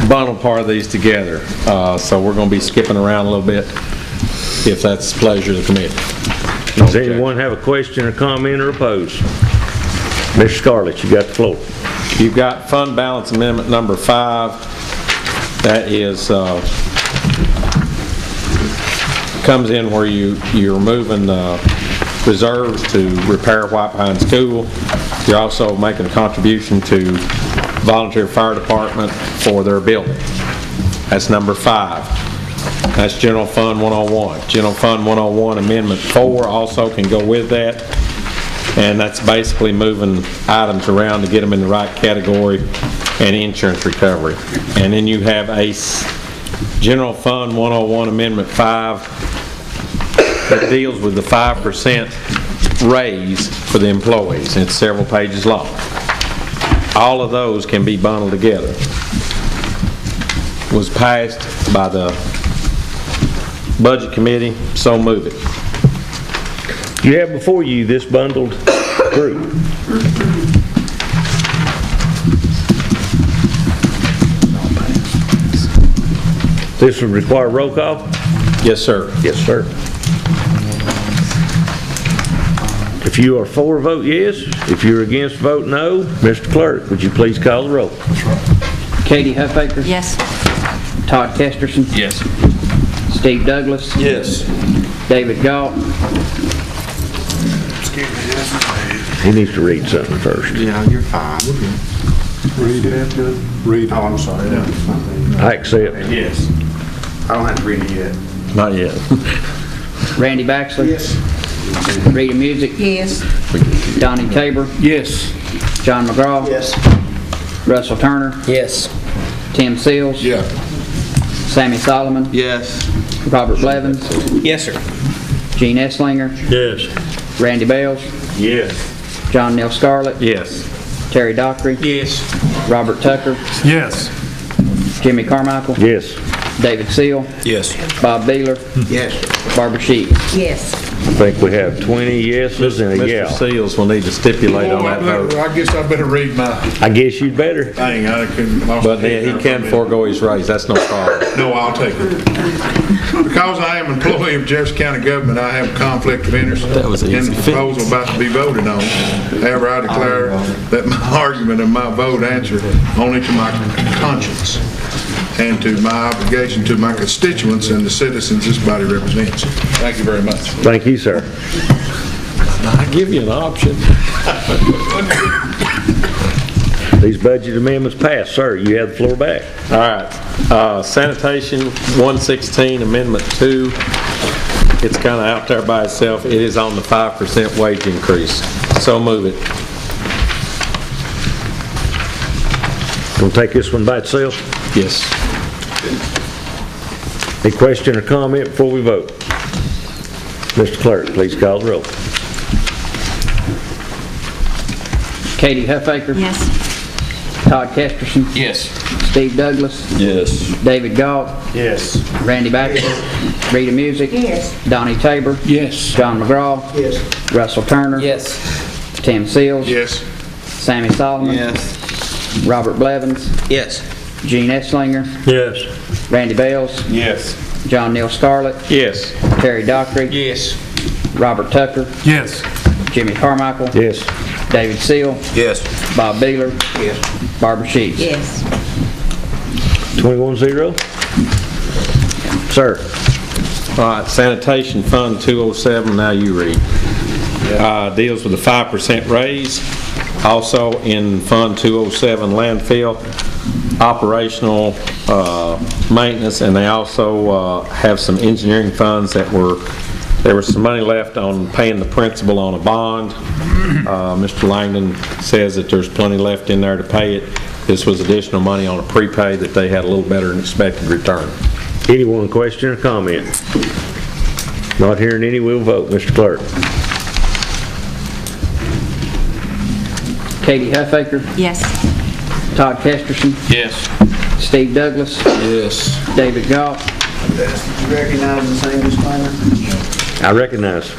bundle part of these together. So we're going to be skipping around a little bit, if that's the pleasure of the committee. Does anyone have a question or comment or oppose? Mr. Scarlett, you got the floor. You've got fund balance amendment number 5. That is, comes in where you're moving reserves to repair White Pine School. You're also making a contribution to volunteer fire department for their building. That's number 5. That's General Fund 101. General Fund 101 Amendment 4 also can go with that. And that's basically moving items around to get them in the right category and insurance recovery. And then you have a General Fund 101 Amendment 5 that deals with the 5% raise for the employees. It's several pages long. All of those can be bundled together. Was passed by the Budget Committee, so move it. You have before you this bundled group. This would require roll call? Yes, sir. Yes, sir. If you are for, vote yes. If you're against, vote no. Mr. Clerk, would you please call the roll? Katie Huffaker. Yes. Todd Kesterson. Yes. Steve Douglas. Yes. David Galt. He needs to read something first. Yeah, you're fine. Read it. Read. Oh, I'm sorry. I accept. Yes. I don't have to read it yet. Not yet. Randy Baxley. Yes. Rita Music. Yes. Donnie Tabor. Yes. John McGraw. Yes. Russell Turner. Yes. Tim Seals. Yeah. Sammy Solomon. Yes. Robert Blevins. Yes, sir. Gene Esslinger. Yes. Randy Bales. Yes. John Neal Scarlett. Yes. Terry Dockery. Yes. Robert Tucker. Yes. Jimmy Carmichael. Yes. David Seal. Yes. Bob Beeler. Yes. Barbara Sheets. Yes. I think we have 20 yeses and a Mr. yeah. Seals will need to stipulate on that vote. I guess I better read my I guess you'd better. thing. I couldn't. But he can forego his raise, that's no problem. No, I'll take it. Because I am an employee of Jefferson County government, I have a conflict of interest in the proposal about to be voted on. However, I declare that my argument and my vote answer only to my conscience and to my obligation to my constituents and the citizens this body represents. Thank you very much. Thank you, sir. I give you an option. These budget amendments passed. Sir, you have the floor back. All right. Sanitation 116, Amendment 2. It's kind of out there by itself. It is on the 5% wage increase. So move it. Gonna take this one by itself? Yes. Any question or comment before we vote? Mr. Clerk, please call the roll. Katie Huffaker. Yes. Todd Kesterson. Yes. Steve Douglas. Yes. David Galt. Yes. Randy Baxley. Rita Music. Yes. Donnie Tabor. Yes. John McGraw. Yes. Russell Turner. Yes. Tim Seals. Yes. Sammy Solomon. Yes. Robert Blevins. Yes. Gene Esslinger. Yes. Randy Bales. Yes. John Neal Scarlett. Yes. Terry Dockery. Yes. Robert Tucker. Yes. Jimmy Carmichael. Yes. David Seal. Yes. Bob Beeler. Yes. Barbara Sheets. Yes. 21-0. Sir. All right, Sanitation Fund 207, now you read. Deals with a 5% raise. Also in Fund 207, landfill, operational maintenance, and they also have some engineering funds that There was some money left on paying the principal on a bond. Mr. Langdon says that there's plenty left in there to pay it. This was additional money on a prepay that they had a little better than expected return. Anyone question or comment? Not hearing any, we'll vote. Mr. Clerk. Katie Huffaker, Yes. Todd Kesterson, Yes. Steve Douglas, Yes. David Galt, You recognize the same disclaimer? I recognize.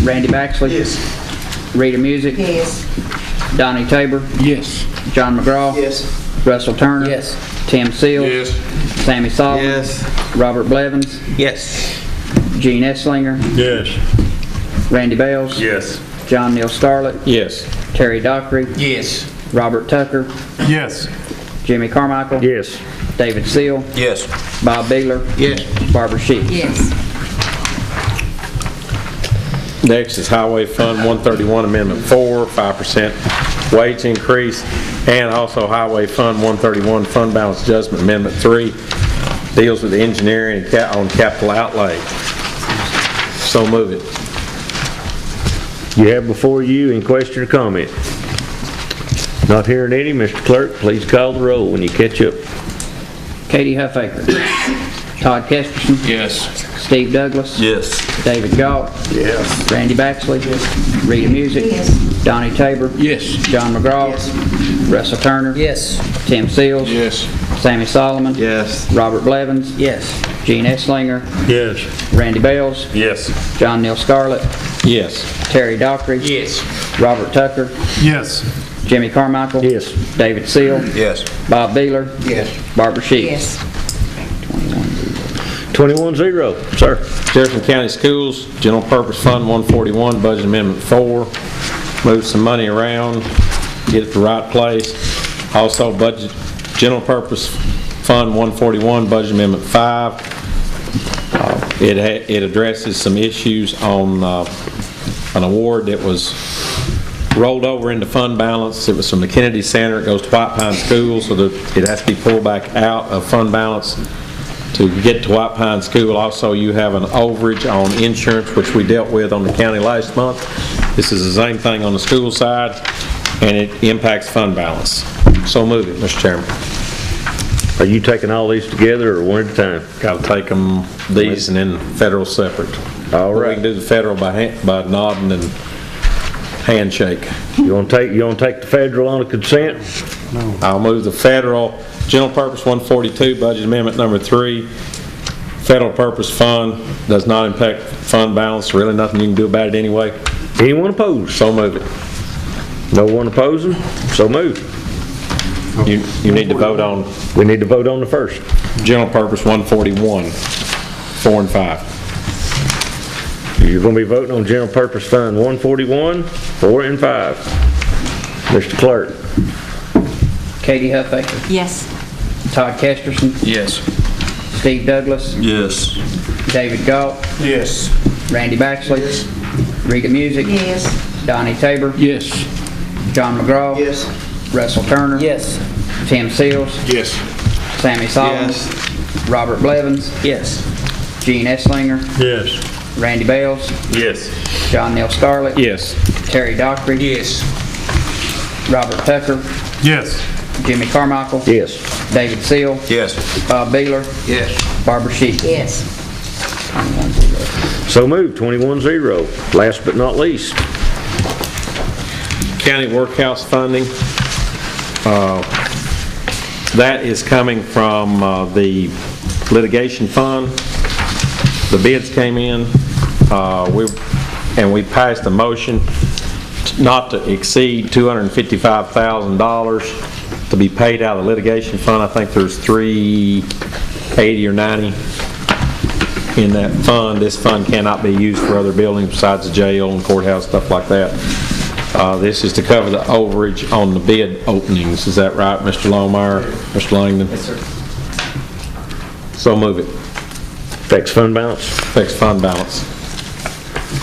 Randy Baxley. Yes. Rita Music. Yes. Donnie Tabor. Yes. John McGraw. Yes. Russell Turner. Yes. Tim Seals. Yes. Sammy Solomon. Yes. Robert Blevins. Yes. Gene Esslinger. Yes. Randy Bales. Yes. John Neal Scarlett. Yes. Terry Dockery. Yes. Robert Tucker. Yes. Jimmy Carmichael. Yes. David Seal. Yes. Bob Beeler. Yes. Barbara Sheets. Yes. Next is Highway Fund 131 Amendment 4, 5% wage increase, and also Highway Fund 131 Fund Balance Adjustment Amendment 3, deals with engineering on capital outlay. So move it. You have before you any question or comment? Not hearing any, Mr. Clerk, please call the roll when you catch up. Katie Huffaker. Todd Kesterson. Yes. Steve Douglas. Yes. David Galt. Yes. Randy Baxley. Rita Music. Yes. Donnie Tabor. Yes. John McGraw. Russell Turner. Yes. Tim Seals. Yes. Sammy Solomon. Yes. Robert Blevins. Yes. Gene Esslinger. Yes. Randy Bales. Yes. John Neal Scarlett. Yes. Terry Dockery. Yes. Robert Tucker. Yes. Jimmy Carmichael. Yes. David Seal. Yes. Bob Beeler. Yes. Barbara Sheets. Yes. 21-0, sir. Jefferson County Schools, General Purpose Fund 141, Budget Amendment 4. Move some money around, get it to the right place. Also, General Purpose Fund 141, Budget Amendment 5. It addresses some issues on an award that was rolled over into fund balance. It was from the Kennedy Center. It goes to White Pine School, so that it has to be pulled back out of fund balance to get to White Pine School. Also, you have an overage on insurance, which we dealt with on the county last month. This is the same thing on the school side, and it impacts fund balance. So move it, Mr. Chairman. Are you taking all these together or one at a time? Got to take them, these, and then federal separate. All We right. can do the federal by nodding and handshake. You want to take the federal on a consent? I'll move the federal, General Purpose 142, Budget Amendment Number 3. Federal Purpose Fund does not impact fund balance. Really nothing you can do about it anyway. Anyone opposed? So move it. No one opposing? So moved. You need to vote on We need to vote on the first. General Purpose 141, 4 and 5. You're going to be voting on General Purpose Fund 141, 4 and 5. Mr. Clerk. Katie Huffaker. Yes. Todd Kesterson. Yes. Steve Douglas. Yes. David Galt. Yes. Randy Baxley. Rita Music. Yes. Donnie Tabor. Yes. John McGraw. Yes. Russell Turner. Yes. Tim Seals. Yes. Sammy Solomon. Yes. Robert Blevins. Yes. Gene Esslinger. Yes. Randy Bales. Yes. John Neal Scarlett. Yes. Terry Dockery. Yes. Robert Tucker. Yes. Jimmy Carmichael. Yes. David Seal. Yes. Bob Beeler. Yes. Barbara Sheets. Yes. So moved, 21-0. Last but not least. County Workhouse funding. That is coming from the litigation fund. The bids came in, and we passed a motion not to exceed $255,000 to be paid out of the litigation fund. I think there's $380 or $90 in that fund. This fund cannot be used for other buildings besides the jail and courthouse, stuff like that. This is to cover the overage on the bid openings. Is that right, Mr. Longmire, Mr. Langdon? Yes, sir. So move it. Affects fund balance? Affects fund balance.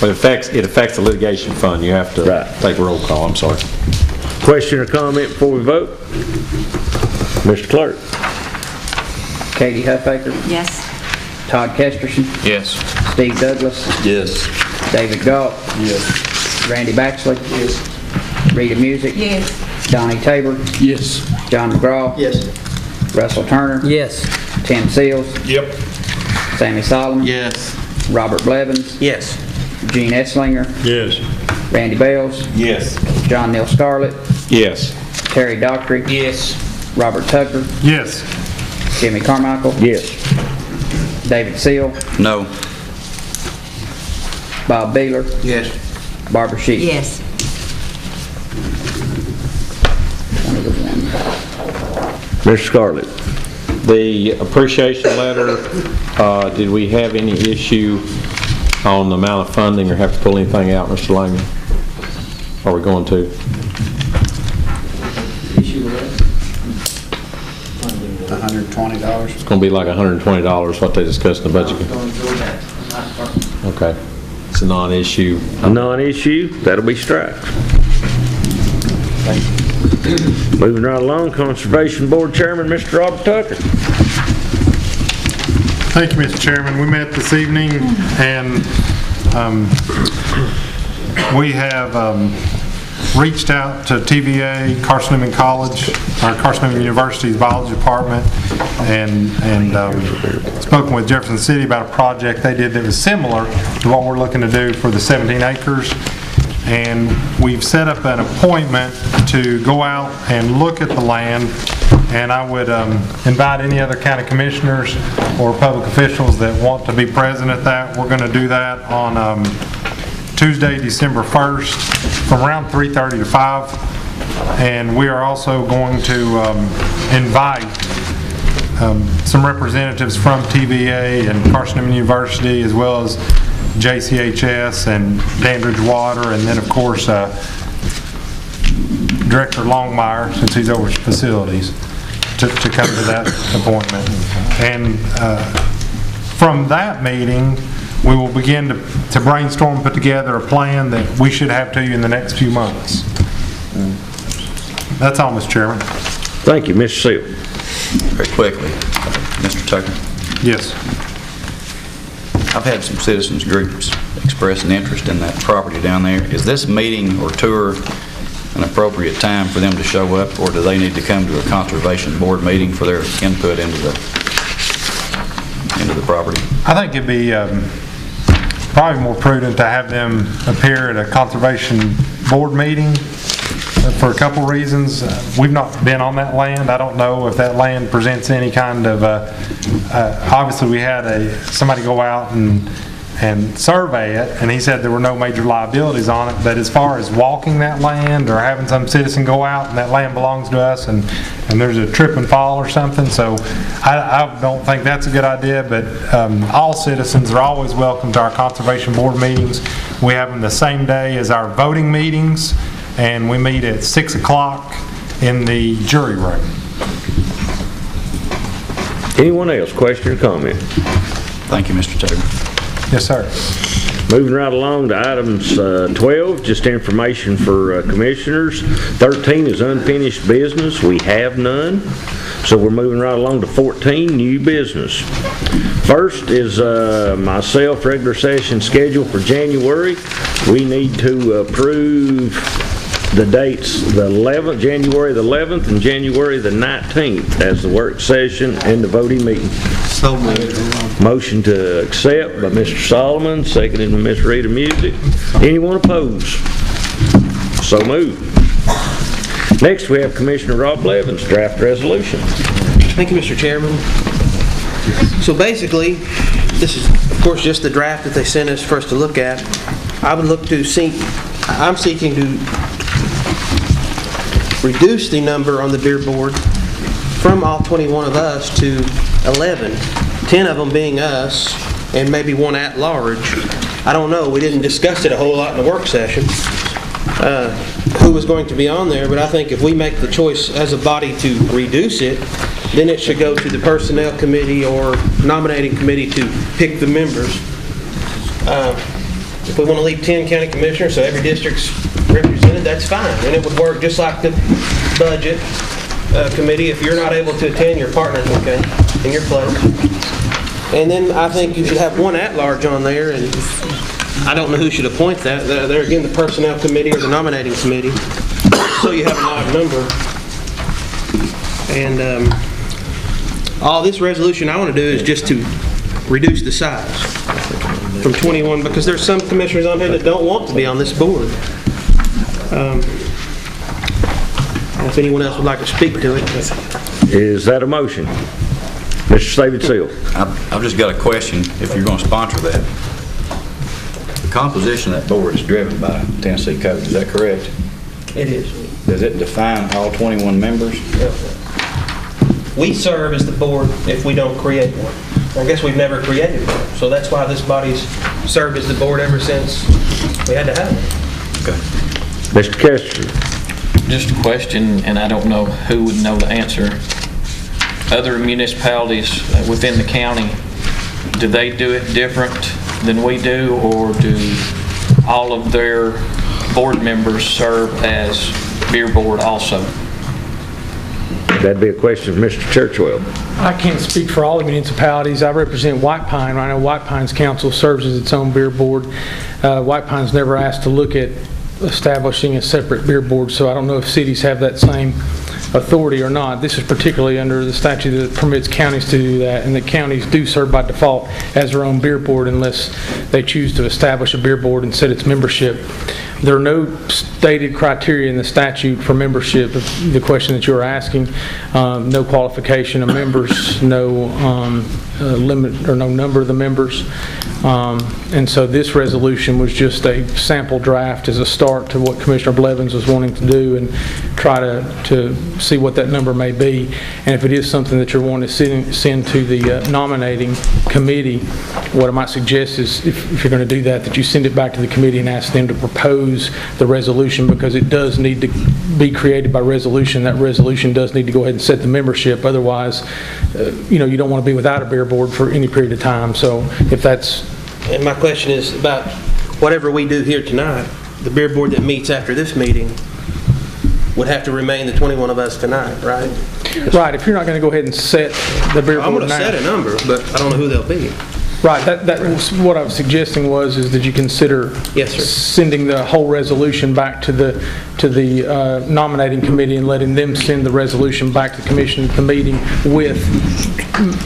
But it affects the litigation fund. You have to take a roll call. I'm sorry. Question or comment before we vote? Mr. Clerk. Katie Huffaker. Yes. Todd Kesterson. Yes. Steve Douglas, Yes. David Galt, Yes. Randy Baxley, Yes. Rita Music, Yes. Donnie Tabor, Yes. John McGraw, Yes. Russell Turner, Yes. Tim Seals, Yep. Sammy Solomon, Yes. Robert Blevins, Yes. Gene Esslinger, Yes. Randy Bales, Yes. John Neal Scarlett, Yes. Terry Dockery, Yes. Robert Tucker, Yes. Jimmy Carmichael, Yes. David Seal, No. Bob Beeler, Yes. Barbara Sheets. Yes. Mr. Scarlett. The appreciation letter, did we have any issue on the amount of funding or have to pull anything out, Mr. Langley? Are we going to? $120. It's going to be like $120, what they discussed in the budget. Okay. It's a non-issue. A non-issue, that'll be struck. Moving right along, Conservation Board Chairman, Mr. Robert Tucker. Thank you, Mr. Chairman. We met this evening, and we have reached out to TVA, Carson Newman College, or Carson Newman University's biology department, and spoken with Jefferson City about a project they did that was similar to what we're looking to do for the 17 acres. And we've set up an appointment to go out and look at the land, and I would invite any other county commissioners or public officials that want to be present at that. We're going to do that on Tuesday, December 1st from around 3:30 to 5. And we are also going to invite some representatives from TVA and Carson Newman University, as well as JCHS and Dandridge Water, and then of course Director Longmire, since he's over facilities, to come to that appointment. And from that meeting, we will begin to brainstorm and put together a plan that we should have to you in the next few months. That's all, Mr. Chairman. Thank you, Mr. Seal. Very quickly, Mr. Tucker. Yes. I've had some citizens groups express an interest in that property down there. Is this meeting or tour an appropriate time for them to show up, or do they need to come to a conservation board meeting for their input into the property? I think it'd be probably more prudent to have them appear at a conservation board meeting for a couple reasons. We've not been on that land. I don't know if that land presents any kind of, obviously we had somebody go out and survey it, and he said there were no major liabilities on it, but as far as walking that land or having some citizen go out and that land belongs to us and there's a trip and fall or something, so I don't think that's a good idea, but all citizens are always welcome to our conservation board meetings. We have them the same day as our voting meetings, and we meet at 6 o'clock in the jury room. Anyone else, question or comment? Thank you, Mr. Taylor. Yes, sir. Moving right along to items 12, just information for commissioners. 13 is unfinished business. We have none. So we're moving right along to 14, new business. First is myself, regular session schedule for January. We need to approve the dates, the 11th, January the 11th and January the 19th as the work session and the voting meeting. So moved. Motion to accept by Mr. Solomon, seconded by Ms. Rita Music. Anyone opposed? So moved. Next, we have Commissioner Rob Blevins, draft resolution. Thank you, Mr. Chairman. So basically, this is, of course, just the draft that they sent us for us to look at. I'm seeking to reduce the number on the beer board from all 21 of us to 11, 10 of them being us, and maybe one at large. I don't know, we didn't discuss it a whole lot in the work session, who was going to be on there, but I think if we make the choice as a body to reduce it, then it should go to the personnel committee or nominating committee to pick the members. If we want to leave 10 county commissioners, so every district's represented, that's fine. And it would work just like the budget committee. If you're not able to attend, your partner can in your place. And then I think you should have one at-large on there, and I don't know who should appoint that. There again, the Personnel Committee or the Nominating Committee. So you have an odd number. And all this resolution I want to do is just to reduce the size from 21, because there's some commissioners on here that don't want to be on this board. If anyone else would like to speak to it. Is that a motion? Mr. David Seal. I've just got a question, if you're going to sponsor that. The composition of that board is driven by Tennessee Code, is that correct? It is. Does it define all 21 members? We serve as the board if we don't create one. I guess we've never created one, so that's why this body's served as the board ever since we had to have it. Okay. Mr. Kester. Just a question, and I don't know who would know the answer. Other municipalities within the county, do they do it different than we do, or do all of their board members serve as beer board also? That'd be a question for Mr. Churchwell. I can't speak for all the municipalities. I represent White Pine. I know White Pine's council serves as its own beer board. White Pine's never asked to look at establishing a separate beer board, so I don't know if cities have that same authority or not. This is particularly under the statute that permits counties to do that, and the counties do serve by default as their own beer board unless they choose to establish a beer board and set its membership. There are no stated criteria in the statute for membership, the question that you're asking. No qualification of members, no limit or no number of the members. And so this resolution was just a sample draft as a start to what Commissioner Blevins was wanting to do and try to see what that number may be. And if it is something that you're wanting to send to the nominating committee, what I might suggest is if you're going to do that, that you send it back to the committee and ask them to propose the resolution, because it does need to be created by resolution. That resolution does need to go ahead and set the membership. Otherwise, you don't want to be without a beer board for any period of time. So if that's... And my question is about whatever we do here tonight, the beer board that meets after this meeting would have to remain the 21 of us tonight, right? Right. If you're not going to go ahead and set the beer board I'm going to now, set a number, but I don't know who they'll be. Right. That was what I was suggesting is that you consider sending the whole resolution back to the nominating committee and letting them send the resolution back to the commission at the meeting with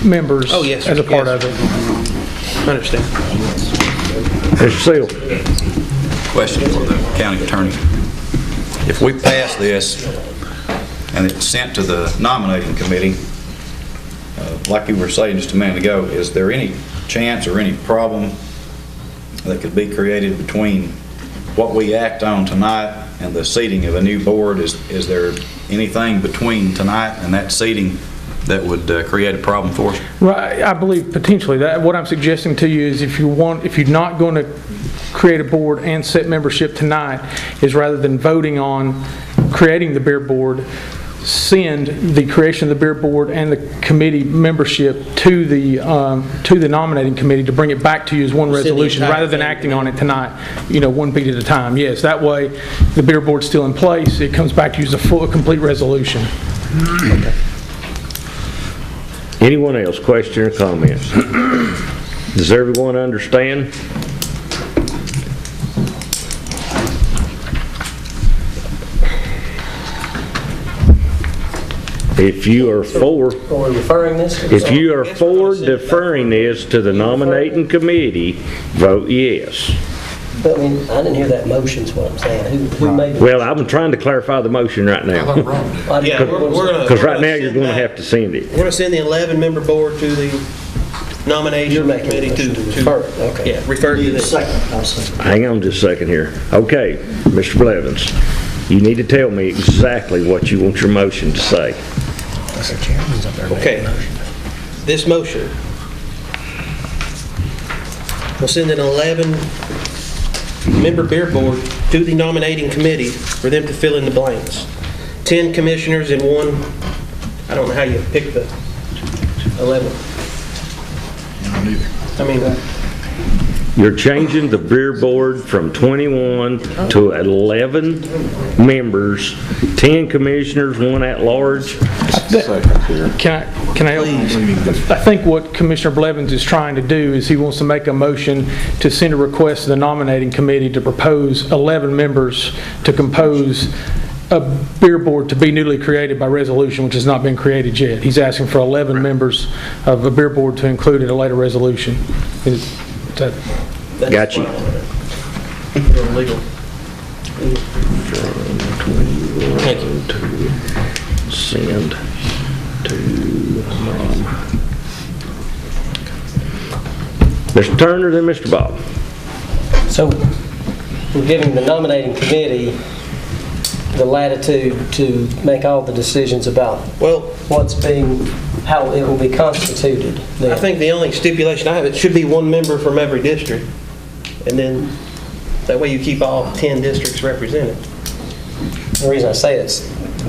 members as a part of it. I understand. Mr. Seal. Question for the county attorney. If we pass this and it's sent to the nominating committee, like you were saying just a minute ago, is there any chance or any problem that could be created between what we act on tonight and the seating of a new board? Is there anything between tonight and that seating that would create a problem for us? Right, I believe potentially. What I'm suggesting to you is if you're not going to create a board and set membership tonight, is rather than voting on creating the beer board, send the creation of the beer board and the committee membership to the nominating committee to bring it back to you as one resolution rather than acting on it tonight, one beat at a time. Yes, that way the beer board's still in place. It comes back to you as a complete resolution. Okay. Anyone else, question or comments? Does everyone understand? If you are for, referring this? If you are for deferring this to the nominating committee, vote yes. But I didn't hear that motion's what I'm saying. Who made it? Well, I'm trying to clarify the motion right now. Yeah, Because right now you're going to have to send it. We're going to send the 11-member board to the nomination committee to refer it. Okay. Yeah, refer to this. Hang on just a second here. Okay, Mr. Blevins, you need to tell me exactly what you want your motion to say. Okay. This motion will send an 11-member beer board to the nominating committee for them to fill in the blanks. 10 commissioners and one, I don't know how you pick the 11. You're changing the beer board from 21 to 11 members, 10 commissioners, one at large. second here. Can I help? I think what Commissioner Blevins is trying to do is he wants to make a motion to send a request to the nominating committee to propose 11 members to compose a beer board to be newly created by resolution, which has not been created yet. He's asking for 11 members of a beer board to include in a later resolution. Got you. Legal. Thank you. Send to Mr. Turner, then Mr. Bob. So we're giving the nominating committee the latitude to make all the decisions about how it will be constituted. I think the only stipulation I have, it should be one member from every district. And then that way you keep all 10 districts represented. The reason I say it's,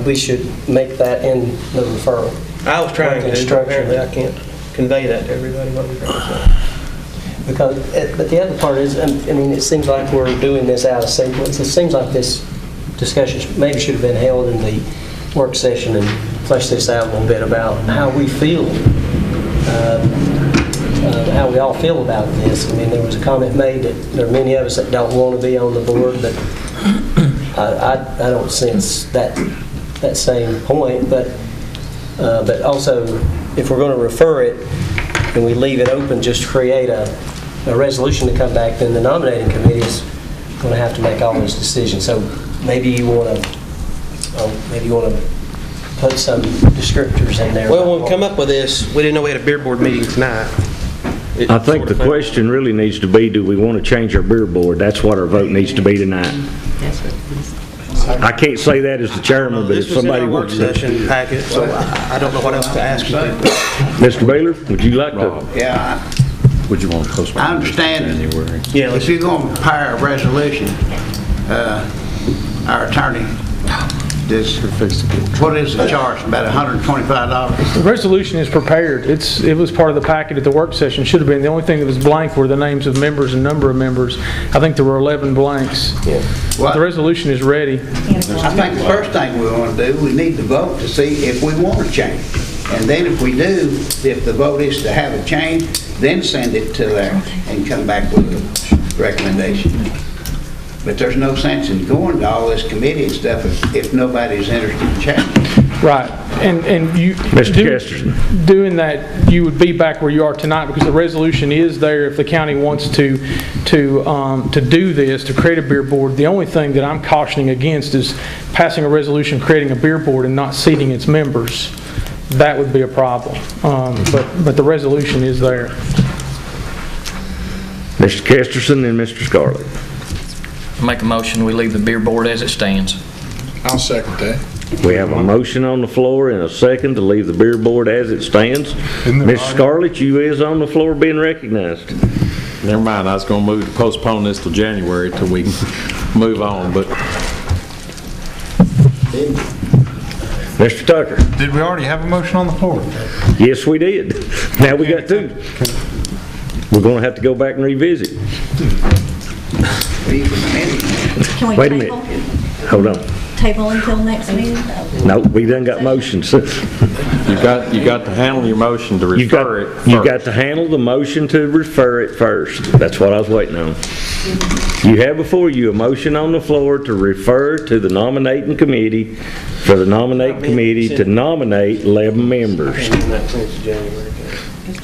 we should make that in the referral. I was trying to, but apparently I can't convey that to everybody what we're trying to say. But the other part is, I mean, it seems like we're doing this out of sequence. It seems like this discussion maybe should have been held in the work session and flesh this out a little bit about how we feel, how we all feel about this. I mean, there was a comment made that there are many of us that don't want to be on the board, but I don't sense that same point. But also, if we're going to refer it and we leave it open just to create a resolution to come back, then the nominating committee is going to have to make all those decisions. So maybe you want to put some descriptors in there. Well, when we come up with this, we didn't know we had a beer board meeting tonight. I think the question really needs to be, do we want to change our beer board? That's what our vote needs to be tonight. I can't say that as the chairman, but if somebody wants to. This was in our work session packet, so I don't know what else to ask you. Mr. Baylor, would you like to? Yeah, Would you want to postpone? I understand. January? Yeah, If you're going to prepare a resolution, our attorney, what is the charge? About $125? The resolution is prepared. It was part of the packet at the work session. Should have been. The only thing that was blank were the names of members and number of members. I think there were 11 blanks. Yeah. Well, the resolution is ready. I think the first thing we want to do, we need to vote to see if we want to change. And then if we do, if the vote is to have a change, then send it to there and come back with a recommendation. But there's no sense in going to all this committee and stuff if nobody's interested in changing. Right. And you, doing that, you would be back where you are tonight because the resolution is there if the county wants to do this, to create a beer board. The only thing that I'm cautioning against is passing a resolution creating a beer board and not seating its members. That would be a problem. But the resolution is there. Mr. Kesterson and Mr. Scarlett. Make a motion, we leave the beer board as it stands. I'll second that. We have a motion on the floor and a second to leave the beer board as it stands. Ms. Scarlett, you is on the floor being recognized. Never mind, I was going to move to postpone this till January till we can move on, but. Mr. Tucker. Did we already have a motion on the floor? Yes, we did. Now we got two. We're going to have to go back and revisit. Can we Wait a table? minute. Hold on. Table until next meeting? No, we done got motions. You got to handle your motion to refer it first. You got to handle the motion to refer it first. That's what I was waiting on. You have before you a motion on the floor to refer to the nominating committee for the nominating committee to nominate 11 members.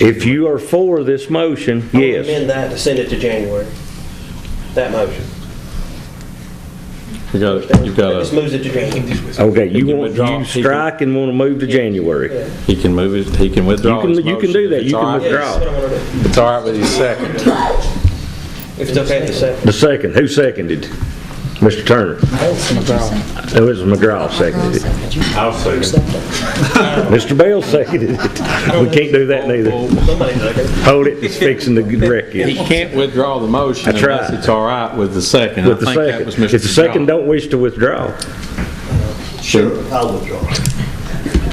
If you are for this motion, yes. Amend that to send it to January. That motion. You got This moves it to January. Okay, you strike and want to move to January. He can move it, he can withdraw his You can do that, you can withdraw. It's all right with his second. If it's okay, the second. The second, who seconded? Mr. Turner. It was McGraw seconded it. I'll second. Mr. Bell seconded it. We can't do that neither. Hold it, it's fixing to wreck it. He can't withdraw the motion That's right. unless it's all right with the second. With the second. If the second don't wish to withdraw. Sure, I'll withdraw.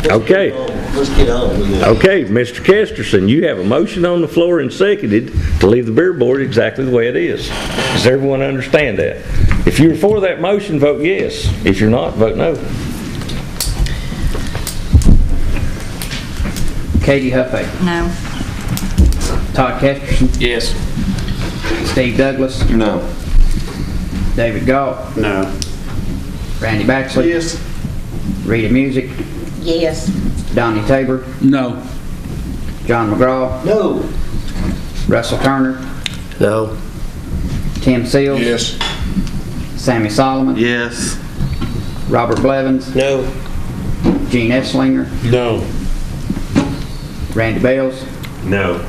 Okay. Let's get on with it. Okay, Mr. Kesterson, you have a motion on the floor and seconded to leave the beer board exactly the way it is. Does everyone understand that? If you're for that motion, vote yes. If you're not, vote no. Katie Huffaker. No. Todd Kesterson. Yes. Steve Douglas. No. David Galt. No. Randy Baxley. Yes. Rita Music. Yes. Donnie Tabor. No. John McGraw. No. Russell Turner. No. Tim Seals. Yes. Sammy Solomon. Yes. Robert Blevins. No. Gene Esslinger. No. Randy Bales. No.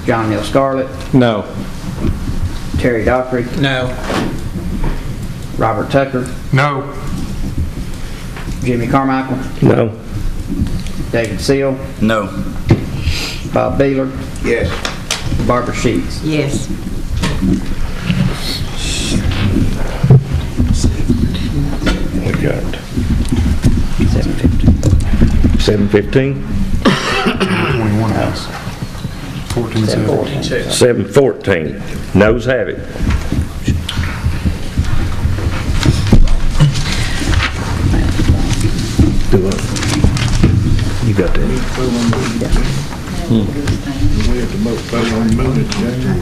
John Hill Scarlett. No. Terry Dockery. No. Robert Tucker. No. Jimmy Carmichael. No. David Seal. No. Bob Beeler. Yes. Barbara Sheets. Yes. We got 7:15. 7:15? 21 hours. 14, 7. 7:14. Noes have it. Do it. You got that? We have to vote on moving it to January.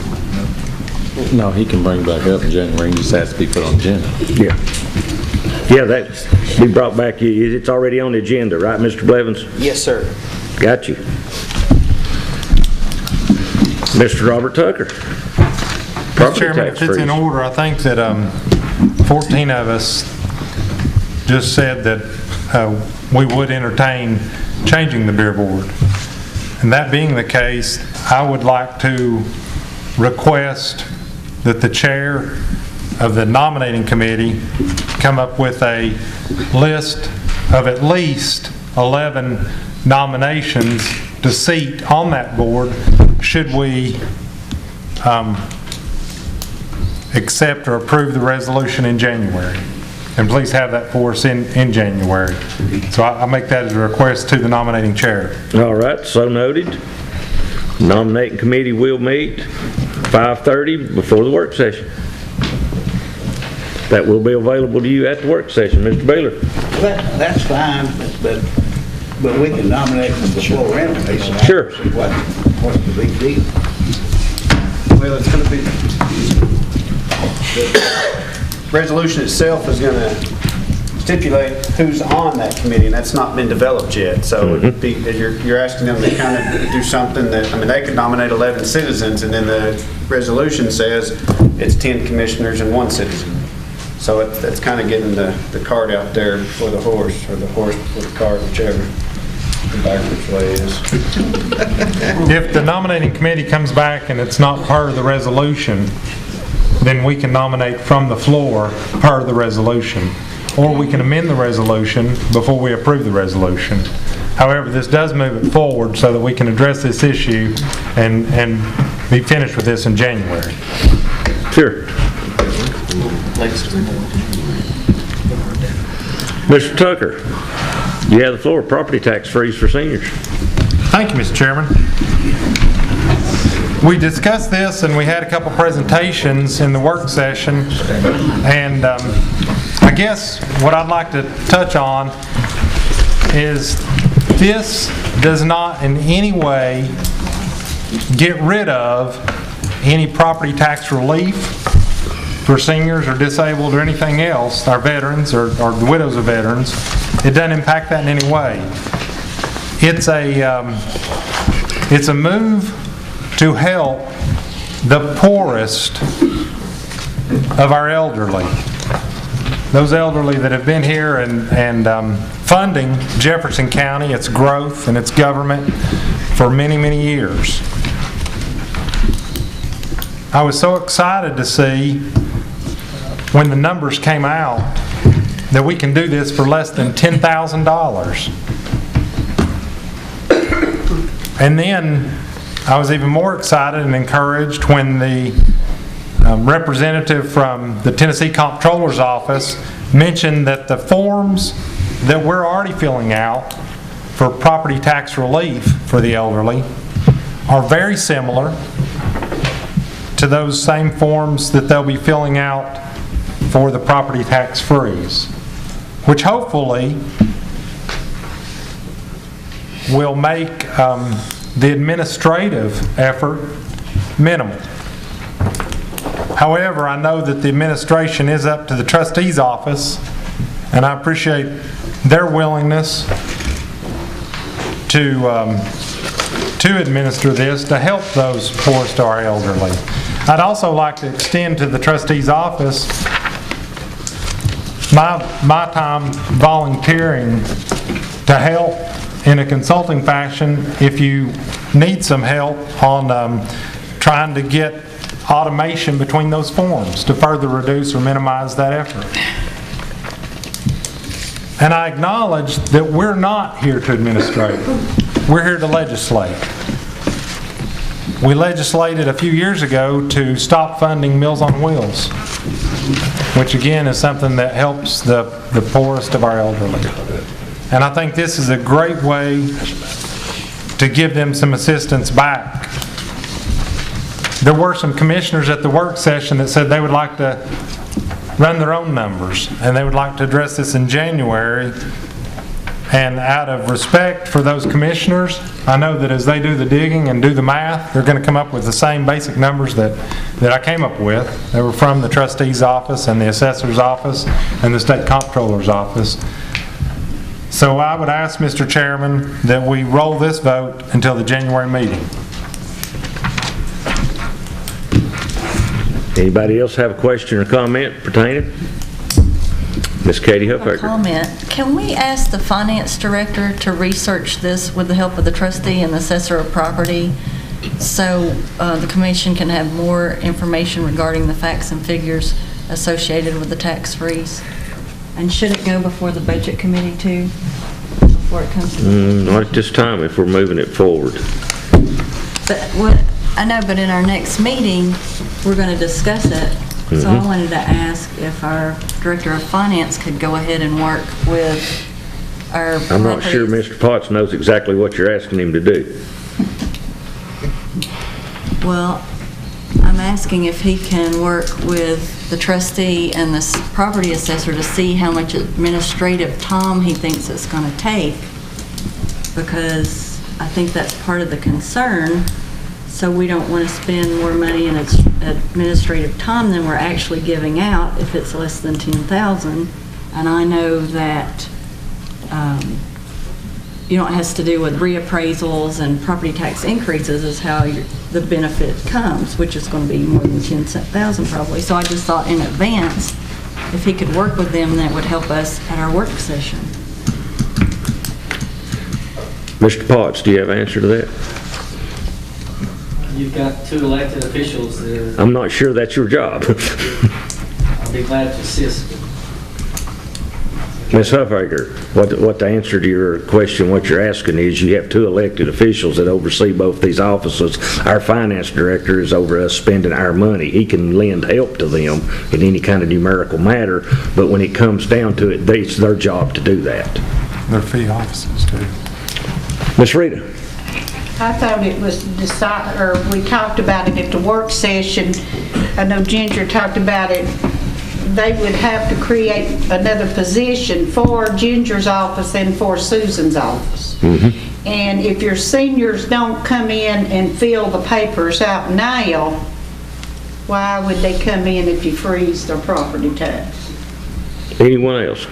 No, he can bring back up in January, he just has to be put on agenda. Yeah. Yeah, that be brought back, it's already on the agenda, right, Mr. Blevins? Yes, sir. Got you. Mr. Robert Tucker. Mr. Property Chairman, tax if it's in freeze. order, I think that 14 of us just said that we would entertain changing the beer board. And that being the case, I would like to request that the chair of the nominating committee come up with a list of at least 11 nominations to seat on that board should we accept or approve the resolution in January. And please have that for us in January. So I make that as a request to the nominating chair. All right, so noted. Nominating committee will meet 5:30 before the work session. That will be available to you at the work session, Mr. Baylor. That's fine, but we can nominate them before anyway. So Sure. What's the big deal? Well, it's going to be, the resolution itself is going to stipulate who's on that committee, and that's not been developed yet. So it'd be, you're asking them to kind of do something that, I mean, they could nominate 11 citizens, and then the resolution says it's 10 commissioners and 1 citizen. So that's kind of getting the cart out there for the horse, or the horse for the cart, whichever the backwards way is. If the nominating committee comes back and it's not part of the resolution, then we can nominate from the floor per the resolution. Or we can amend the resolution before we approve the resolution. However, this does move it forward so that we can address this issue and be finished with this in January. Sure. Mr. Tucker, you have the floor. Property tax freeze for seniors. Thank you, Mr. Chairman. We discussed this and we had a couple presentations in the work session, and I guess what I'd like to touch on is this does not in any way get rid of any property tax relief for seniors or disabled or anything else, our veterans or the widows of veterans. It doesn't impact that in any way. It's a move to help the poorest of our elderly. Those elderly that have been here and funding Jefferson County, its growth and its government for many, many years. I was so excited to see when the numbers came out that we can do this for less than $10,000. And then I was even more excited and encouraged when the representative from the Tennessee Comptroller's Office mentioned that the forms that we're already filling out for property tax relief for the elderly are very similar to those same forms that they'll be filling out for the property tax freeze, which hopefully will make the administrative effort minimal. However, I know that the administration is up to the trustee's office, and I appreciate their willingness to administer this to help those poorest to our elderly. I'd also like to extend to the trustee's office my time volunteering to help in a consulting fashion if you need some help on trying to get automation between those forms to further reduce or minimize that effort. And I acknowledge that we're not here to administrate. We're here to legislate. We legislated a few years ago to stop funding Meals on Wheels, which again is something that helps the poorest of our elderly. And I think this is a great way to give them some assistance back. There were some commissioners at the work session that said they would like to run their own numbers, and they would like to address this in January. And out of respect for those commissioners, I know that as they do the digging and do the math, they're going to come up with the same basic numbers that I came up with. They were from the trustee's office and the assessor's office and the state comptroller's office. So I would ask, Mr. Chairman, that we roll this vote until the January meeting. Anybody else have a question or comment pertaining? Ms. Katie Huffaker. Comment. Can we ask the finance director to research this with the help of the trustee and the assessor of property so the commission can have more information regarding the facts and figures associated with the tax freeze? And should it go before the budget committee too, before it comes to? Not at this time if we're moving it forward. But what, I know, but in our next meeting, we're going to discuss it. So I wanted to ask if our Director of Finance could go ahead and work with our... I'm not sure Mr. Potts knows exactly what you're asking him to do. Well, I'm asking if he can work with the trustee and the property assessor to see how much administrative time he thinks it's going to take, because I think that's part of the concern. So we don't want to spend more money in its administrative time than we're actually giving out if it's less than $10,000. And I know that it has to do with reappraisals and property tax increases is how the benefit comes, which is going to be more than $10,000 probably. So I just thought in advance, if he could work with them, that would help us at our work session. Mr. Potts, do you have an answer to that? You've got two elected officials there. I'm not sure that's your job. I'll be glad to assist. Ms. Huffaker, what the answer to your question, what you're asking is you have two elected officials that oversee both these offices. Our finance director is over us spending our money. He can lend help to them in any kind of numerical matter, but when it comes down to it, it's their job to do that. Their fee offices too. Ms. Rita. I thought it was decided, or we talked about it at the work session. I know Ginger talked about it. They would have to create another position for Ginger's office and for Susan's office. And if your seniors don't come in and fill the papers out now, why would they come in if you freeze their property tax? Anyone else?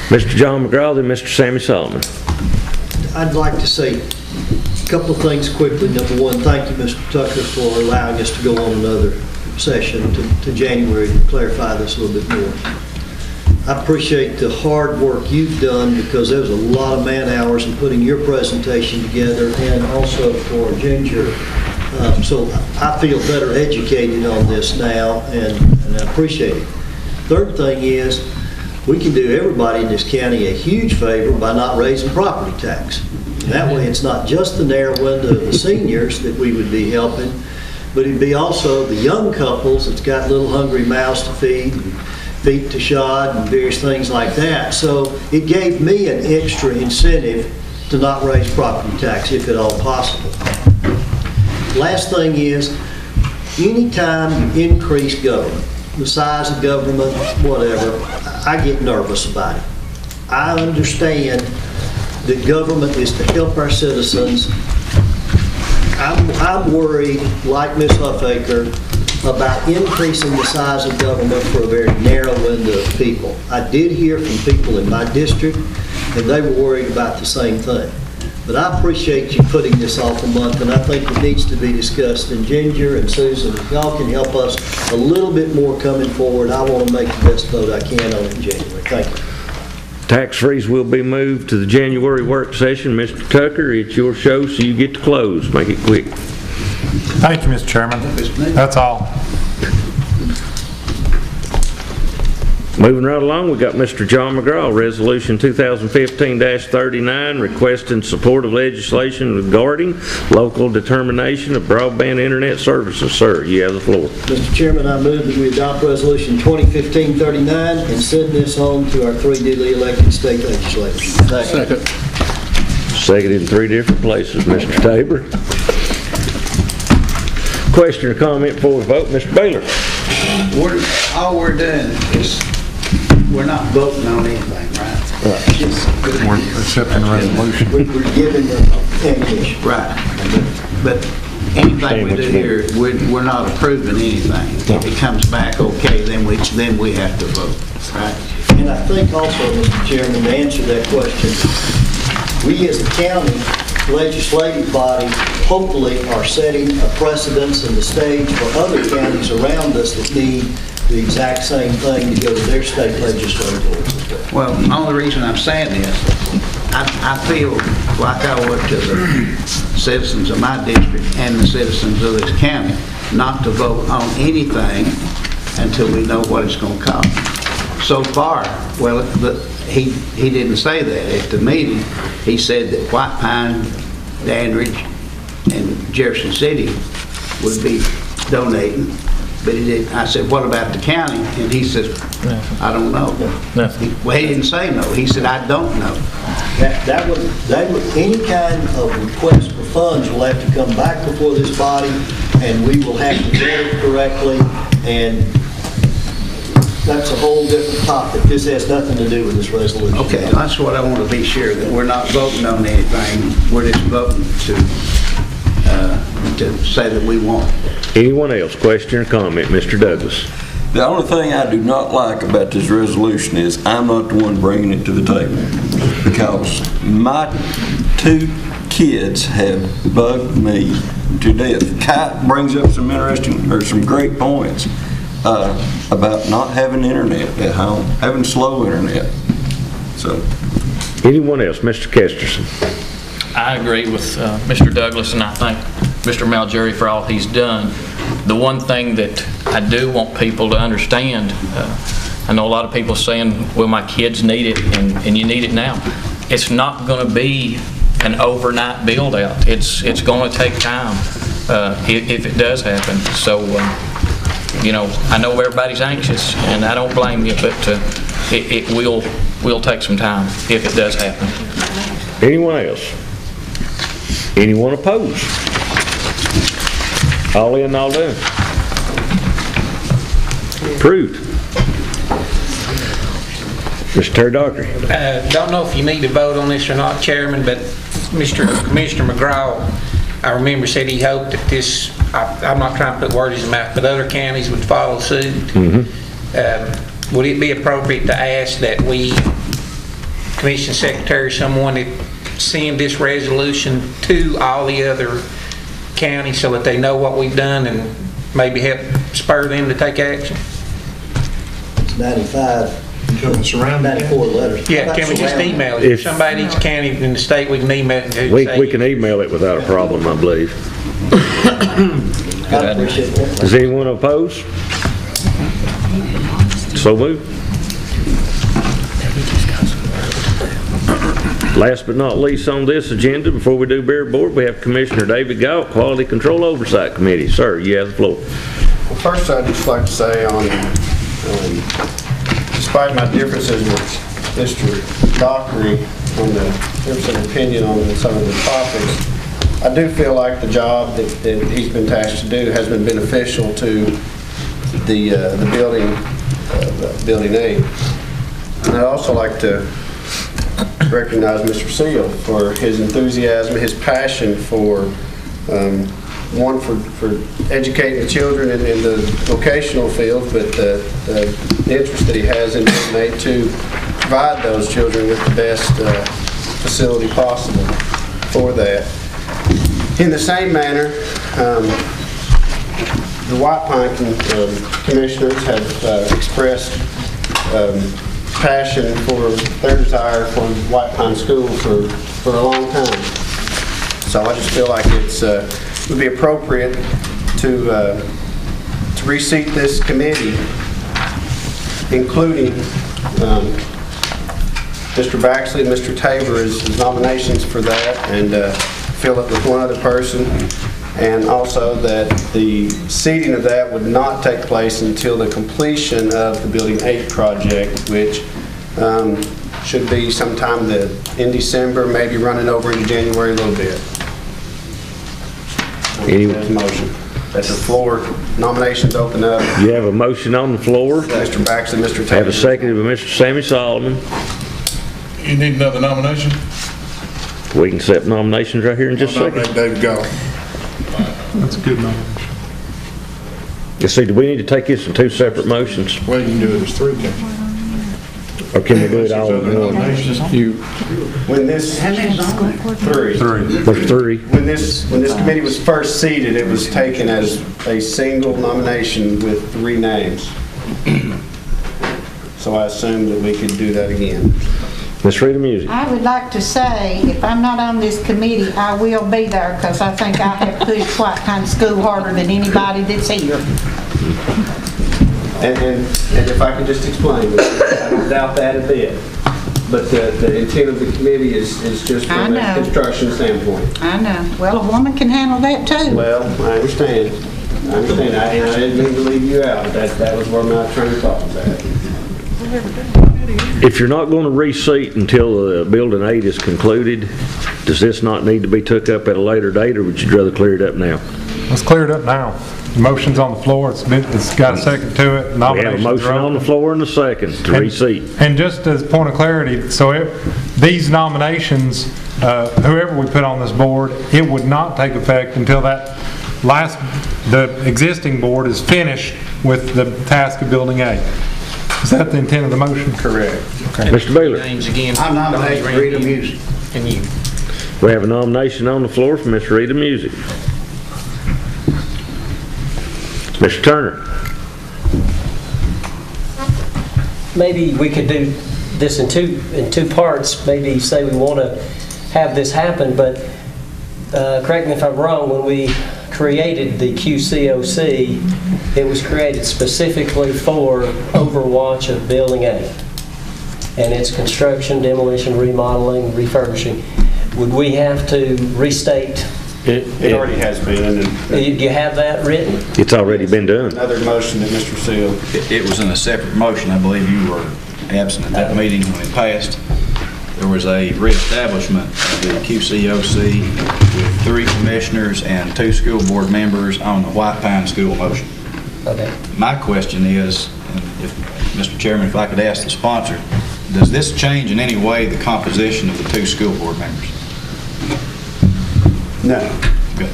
Mr. John McGraw, then Mr. Sammy Solomon. I'd like to say a couple of things quickly. Number one, thank you, Mr. Tucker, for allowing us to go on another session to January to clarify this a little bit more. I appreciate the hard work you've done, because there's a lot of man hours in putting your presentation together, and also for Ginger. So I feel better educated on this now, and I appreciate it. Third thing is, we can do everybody in this county a huge favor by not raising property tax. And that way it's not just the narrow window of the seniors that we would be helping, but it'd be also the young couples that's got little hungry mouths to feed, and feet to shod, and various things like that. So it gave me an extra incentive to not raise property tax if at all possible. Last thing is, anytime you increase government, the size of government, whatever, I get nervous about it. I understand that government is to help our citizens. I'm worried, like Ms. Huffaker, about increasing the size of government for a very narrow window of people. I did hear from people in my district, and they were worried about the same thing. But I appreciate you putting this off a month, and I think it needs to be discussed. And Ginger and Susan, if y'all can help us a little bit more coming forward, I want to make the best vote I can on it in January. Thank you. Tax freeze will be moved to the January work session. Mr. Tucker, it's your show, so you get to close. Make it quick. Thank you, Mr. Chairman. That's all. Moving right along, we got Mr. John McGraw, Resolution 2015-39, requesting support of legislation regarding local determination of broadband internet services. Sir, you have the floor. Mr. Chairman, I move that we adopt Resolution 2015-39 and send this on to our 3 duly elected state legislators. Second. Seconded in 3 different places. Mr. Tabor. Question or comment before we vote? Mr. Baylor. All we're doing is, we're not voting on anything, right? We're accepting the resolution. We're giving them ammunition. Right. But anything we do here, we're not approving anything. If it comes back okay, then we have to vote, right? And I think also, Mr. Chairman, to answer that question, we as a county legislative body hopefully are setting a precedence in the stage for other counties around us that need the exact same thing to go to their state legislative boards. Well, the only reason I'm saying this, I feel like I owe it to the citizens of my district and the citizens of this county not to vote on anything until we know what it's going to cost. So far, well, he didn't say that. At the meeting, he said that White Pine, Dandridge, and Jefferson City would be donating. But he didn't. I said, what about the county? And he said, I don't know. Well, he didn't say no. He said, I don't know. That would, any kind of request for funds will have to come back before this body, and we will have to vet it correctly, and that's a whole different topic. This has nothing to do with this resolution. Okay, that's what I want to be sure, that we're not voting on anything. We're just voting to say that we want it. Anyone else? Question or comment? Mr. Douglas. The only thing I do not like about this resolution is I'm not the one bringing it to the table, because my 2 kids have bugged me to death. Kite brings up some interesting, or some great points about not having internet at home, having slow internet. So, anyone else? Mr. Kesterson. I agree with Mr. Douglas, and I thank Mr. Malgeri for all he's done. The one thing that I do want people to understand, I know a lot of people saying, well, my kids need it, and you need it now. It's not going to be an overnight build out. It's going to take time if it does happen. So, you know, I know everybody's anxious, and I don't blame you, but it will take some time if it does happen. Anyone else? Anyone opposed? All in, all done. Approved. Mr. Terry Dockery. Don't know if you need to vote on this or not, Chairman, but Commissioner McGraw, I remember said he hoped that this, I'm not trying to put words in his mouth, but other counties would follow suit. Would it be appropriate to ask that we, Commission Secretary, someone that send this resolution to all the other counties so that they know what we've done and maybe help spur them to take action? It's 95. 94 letters. Yeah, can we just email it? If somebody in each county in the state, we can email it. We can email it without a problem, I believe. I appreciate that. Does anyone oppose? So moved. Last but not least on this agenda, before we do Beer Board, we have Commissioner David Galt, Quality Control Oversight Committee. Sir, you have the floor. Well, first I'd just like to say despite my differences with Mr. Dockery on the difference of opinion on some of the topics, I do feel like the job that he's been tasked to do has been beneficial to the building aid. And I'd also like to recognize Mr. Seal for his enthusiasm, his passion for, one, for educating the children in the vocational field, but the interest that he has in being able to provide those children with the best facility possible for that. In the same manner, the White Pine commissioners have expressed passion for their desire for White Pine School for a long time. So I just feel like it would be appropriate to reseat this committee, including Mr. Baxley and Mr. Tabor as nominations for that, and fill it with one other person. And also that the seating of that would not take place until the completion of the Building 8 project, which should be sometime in December, maybe running over into January a little bit. There's a motion. That's the floor. Nominations open up. You have a motion on the floor. Mr. Baxley, Mr. Taylor. I have a second by Mr. Sammy Solomon. You need another nomination? We can accept nominations right here in just a second. Nominate David Gall. That's a good nomination. You see, do we need to take this in two separate motions? Well, you can do it as three, can't you? Or can we do it all in one? When this three. There's three. When this committee was first seated, it was taken as a single nomination with 3 names. So I assumed that we could do that again. Ms. Rita Music. I would like to say, if I'm not on this committee, I will be there, because I think I have pushed White Pine School harder than anybody that's here. And if I could just explain, I don't doubt that a bit, but the intent of the committee is just from a construction standpoint. I know. Well, a woman can handle that too. Well, I understand. I didn't mean to leave you out. That was where my train of thought was at. If you're not going to reseat until the Building 8 is concluded, does this not need to be took up at a later date, or would you rather clear it up now? Let's clear it up now. The motion's on the floor. It's got a second to it. We have a motion on the floor and a second to reseat. And just as a point of clarity, so these nominations, whoever we put on this board, it would not take effect until the existing board is finished with the task of Building 8. Is that the intent of the motion? Correct. Okay. Mr. Baylor. Names again. I nominate Rita Music. And you. We have a nomination on the floor from Ms. Rita Music. Mr. Turner. Maybe we could do this in two parts. Maybe say we want to have this happen, but correct me if I'm wrong, when we created the QCOC, it was created specifically for overwatch of Building 8 and its construction, demolition, remodeling, refurbishing. Would we have to restate? It already has been. Do you have that written? It's already been done. Another motion that Mr. Seal. It was in a separate motion. I believe you were absent at that meeting when it passed. There was a reestablishment of the QCOC with 3 commissioners and 2 school board members on the White Pine School motion. Okay. My question is, if Mr. Chairman, if I could ask the sponsor, does this change in any way the composition of the 2 school board members? No. Good.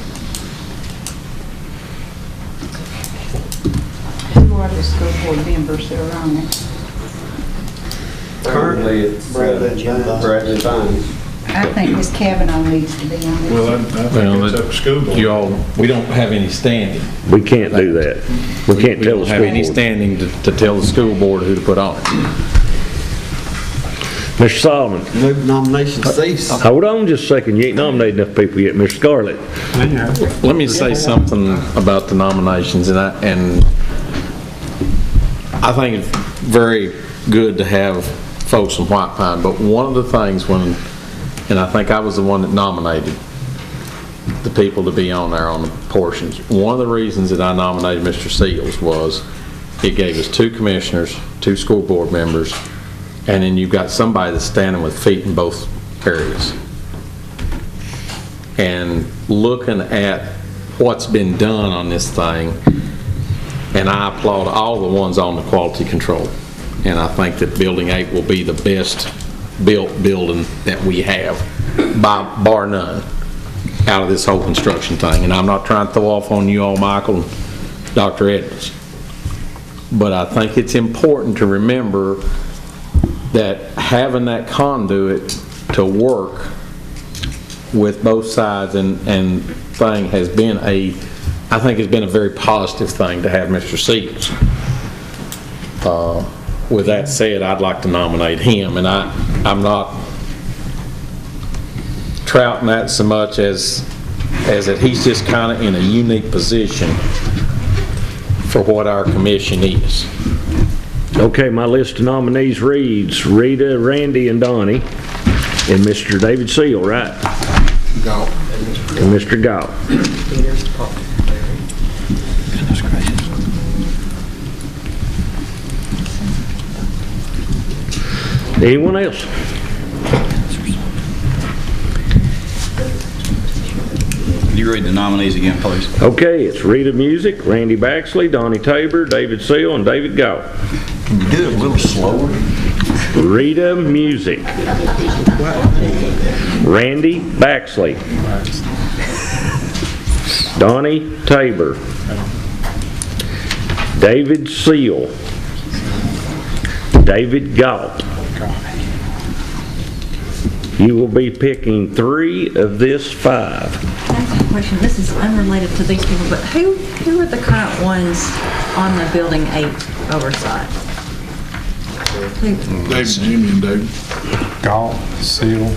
Who are the school board members that are on it? Currently, it's Bradley Vines. I think Ms. Kavanaugh needs to be on it. Well, I think it's up to school board. We don't have any standing. We can't do that. We can't tell the We don't school have any board. standing to tell the school board who to put on it. Mr. Solomon. Move nomination cease. Hold on just a second. You ain't nominated enough people yet. Mr. Scarlett. Let me say something about the nominations, and I think it's very good to have folks from White Pine, but one of the things and I think I was the one that nominated the people to be on there on the portions. One of the reasons that I nominated Mr. Seals was it gave us 2 commissioners, 2 school board members, and then you've got somebody that's standing with feet in both areas. And looking at what's been done on this thing, and I applaud all the ones on the quality control. And I think that Building 8 will be the best built building that we have, bar none, out of this whole construction thing. And I'm not trying to throw off on you all, Michael and Dr. Edmonds, but I think it's important to remember that having that conduit to work with both sides and thing has been I think it's been a very positive thing to have Mr. Seals. With that said, I'd like to nominate him, and I'm not trouting that so much as that he's just kind of in a unique position for what our commission is. Okay, my list of nominees reads Rita, Randy, and Donnie, and Mr. David Seal, right? Go. And Mr. Galt. Anyone else? Could you read the nominees again, please? Okay, it's Rita Music, Randy Baxley, Donnie Tabor, David Seal, and David Galt. Can you do it a little slower? Rita Music, Randy Baxley, Donnie Tabor, David Seal, David Galt. You will be picking 3 of this 5. I have a question. This is unrelated to these people, but who are the current ones on the Building 8 oversight? David, Jimmy, and David. Galt, Seal,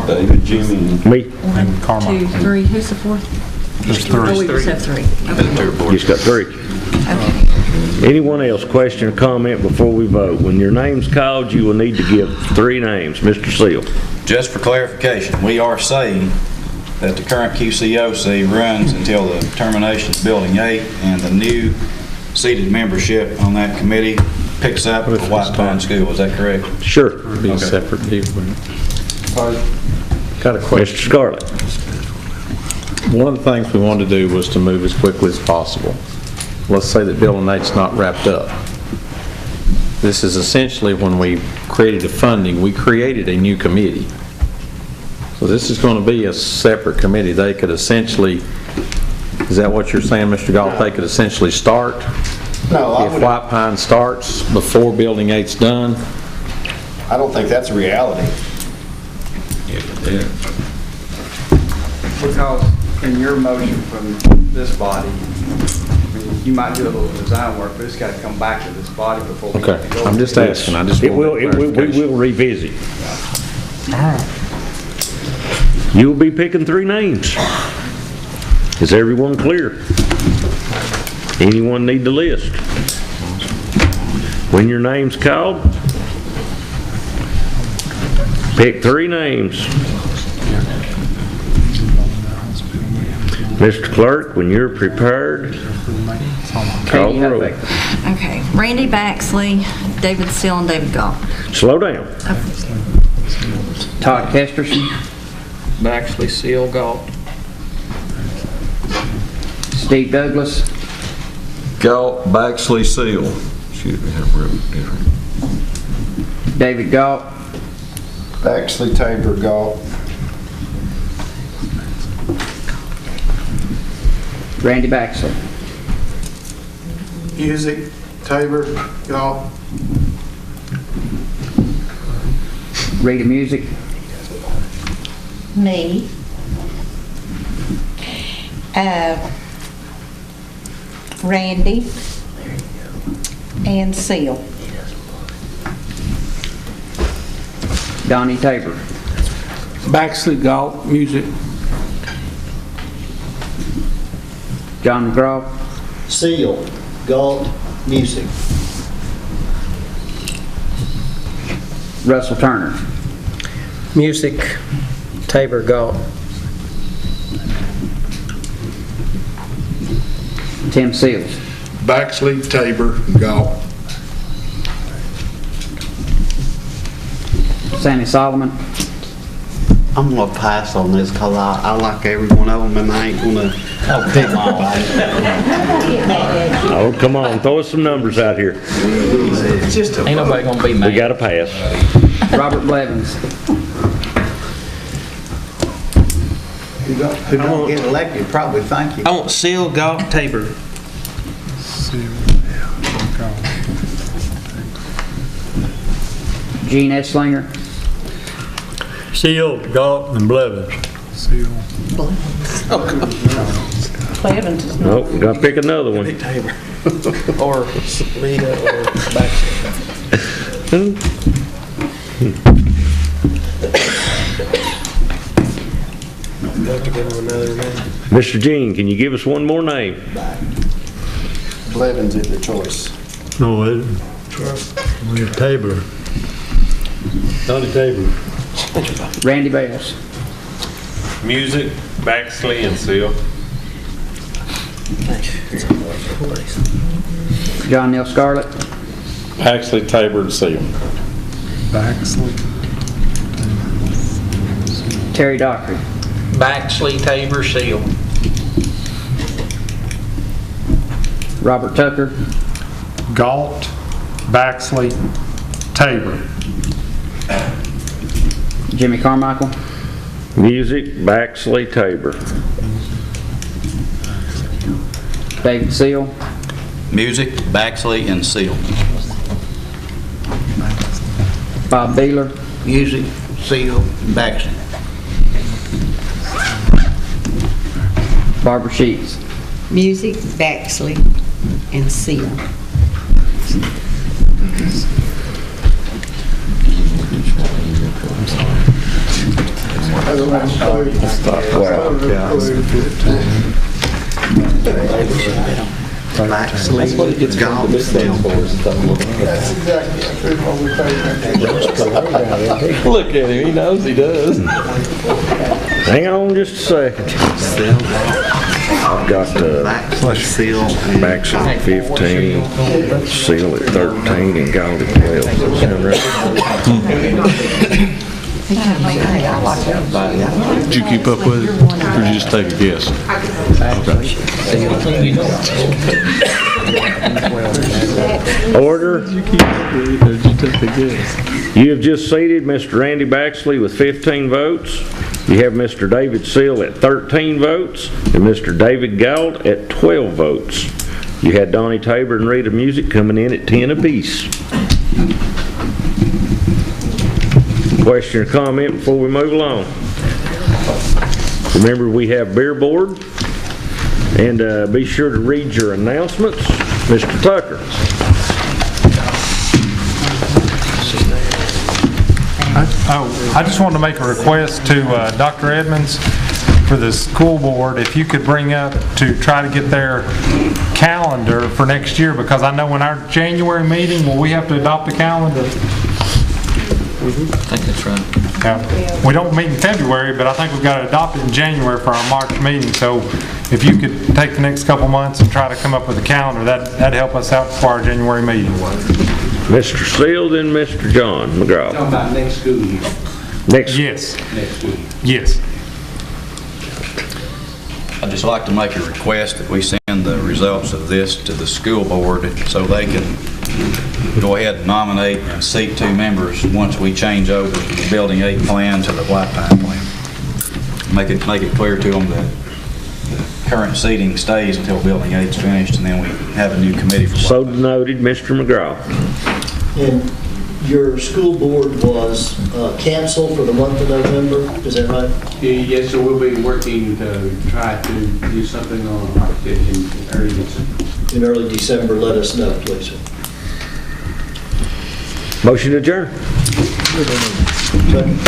David, Jimmy, and Me. 1, 2, 3. Who's the 4th? There's 3. Oh, we just have 3. Okay. You just got 3. Okay. Anyone else, question or comment before we vote? When your name's called, you will need to give 3 names. Mr. Seal. Just for clarification, we are saying that the current QCOC runs until the termination of Building 8, and the new seated membership on that committee picks up with White Pine School. Is that correct? Sure. Be a separate deal. Got a question. Mr. Scarlett. One of the things we wanted to do was to move as quickly as possible. Let's say that Building 8's not wrapped up. This is essentially when we created the funding, we created a new committee. So this is going to be a separate committee. They could essentially, is that what you're saying, Mr. Galt? They could essentially start? No, if White Pine starts before Building 8's done? I don't think that's a reality. Because in your motion from this body, you might do a little design work, but it's got to come back to this body before we Okay, go. I'm just asking. I just We want will revisit. You'll be picking 3 names. Is everyone clear? Anyone need the list? When your name's called, pick 3 names. Mr. Clerk, when you're prepared, call the roll. Okay. Randy Baxley, David Seal, and David Galt. Slow down. Todd Kesterson, Baxley, Seal, Galt. Steve Douglas, Galt, Baxley, Seal. Excuse me, I've written different. David Galt, Baxley, Tabor, Galt. Randy Baxley. Music, Tabor, Galt. Rita Music, Me. Randy. And Seal. Donnie Tabor, Baxley, Galt, Music. John McGraw, Seal, Galt, Music. Russell Turner, Music, Tabor, Galt. Tim Seals, Baxley, Tabor, Galt. Sammy Solomon, I'm gonna pass on this because I like every one of them and I ain't gonna pick nobody. Oh, come on, throw us some numbers out here. Ain't nobody gonna be mad. We got to pass. Robert Blevins. Who don't get elected, probably thank you. I want Seal, Galt, Tabor. Gene Esslinger. Seal, Galt, and Blevins. Seal. Blevins is not. Nope, gotta pick another one. Tabor. Or Lita or Baxter. Have to give him another name. Mr. Jean, can you give us one more name? Blevins is the choice. No, Tabor. Donnie Tabor. Randy Bales. Music, Baxley, and Seal. John Neal Scarlett. Baxley, Tabor, and Seal. Baxley. Terry Dockery. Baxley, Tabor, Seal. Robert Tucker. Galt, Baxley, Tabor. Jimmy Carmichael. Music, Baxley, Tabor. David Seal. Music, Baxley, and Seal. Bob Beeler. Music, Seal, and Baxter. Barbara Sheets. Music, Baxley, and Seal. Baxley, Galt, Seal. That's exactly what we paid. Look at him, he knows he does. Hang on just a second. I've got Baxley, Seal, and Baxley 15, Seal at 13, and Galt at 12. Does that sound right? Did you keep up with it, or did you just take a guess? Order. You have just seated Mr. Randy Baxley with 15 votes. You have Mr. David Seal at 13 votes and Mr. David Galt at 12 votes. You had Donnie Tabor and Rita Music coming in at 10 apiece. Question or comment before we move along? Remember, we have beer board, and be sure to read your announcements. Mr. Tucker. I just wanted to make a request to Dr. Edmonds for the school board, if you could bring up to try to get their calendar for next year, because I know in our January meeting, will we have to adopt a calendar? I think that's right. Yeah. We don't meet in February, but I think we've got to adopt it in January for our March meeting. So if you could take the next couple months and try to come up with a calendar, that'd help us out for our January meeting. Mr. Seal, then Mr. John McGraw. Talking about next school year. Yes. Next school year. Yes. I'd just like to make a request that we send the results of this to the school board so they can go ahead and nominate and seat 2 members once we change over from the Building 8 plan to the White Pine plan. Make it clear to them that the current seating stays until Building 8 is finished, and then we have a new committee for So noted, Mr. McGraw. And your school board was canceled for the month of November, is that right? Yes, so we'll be working to try to do something on in early December. In early December, let us know, please. Motion adjourned. Second.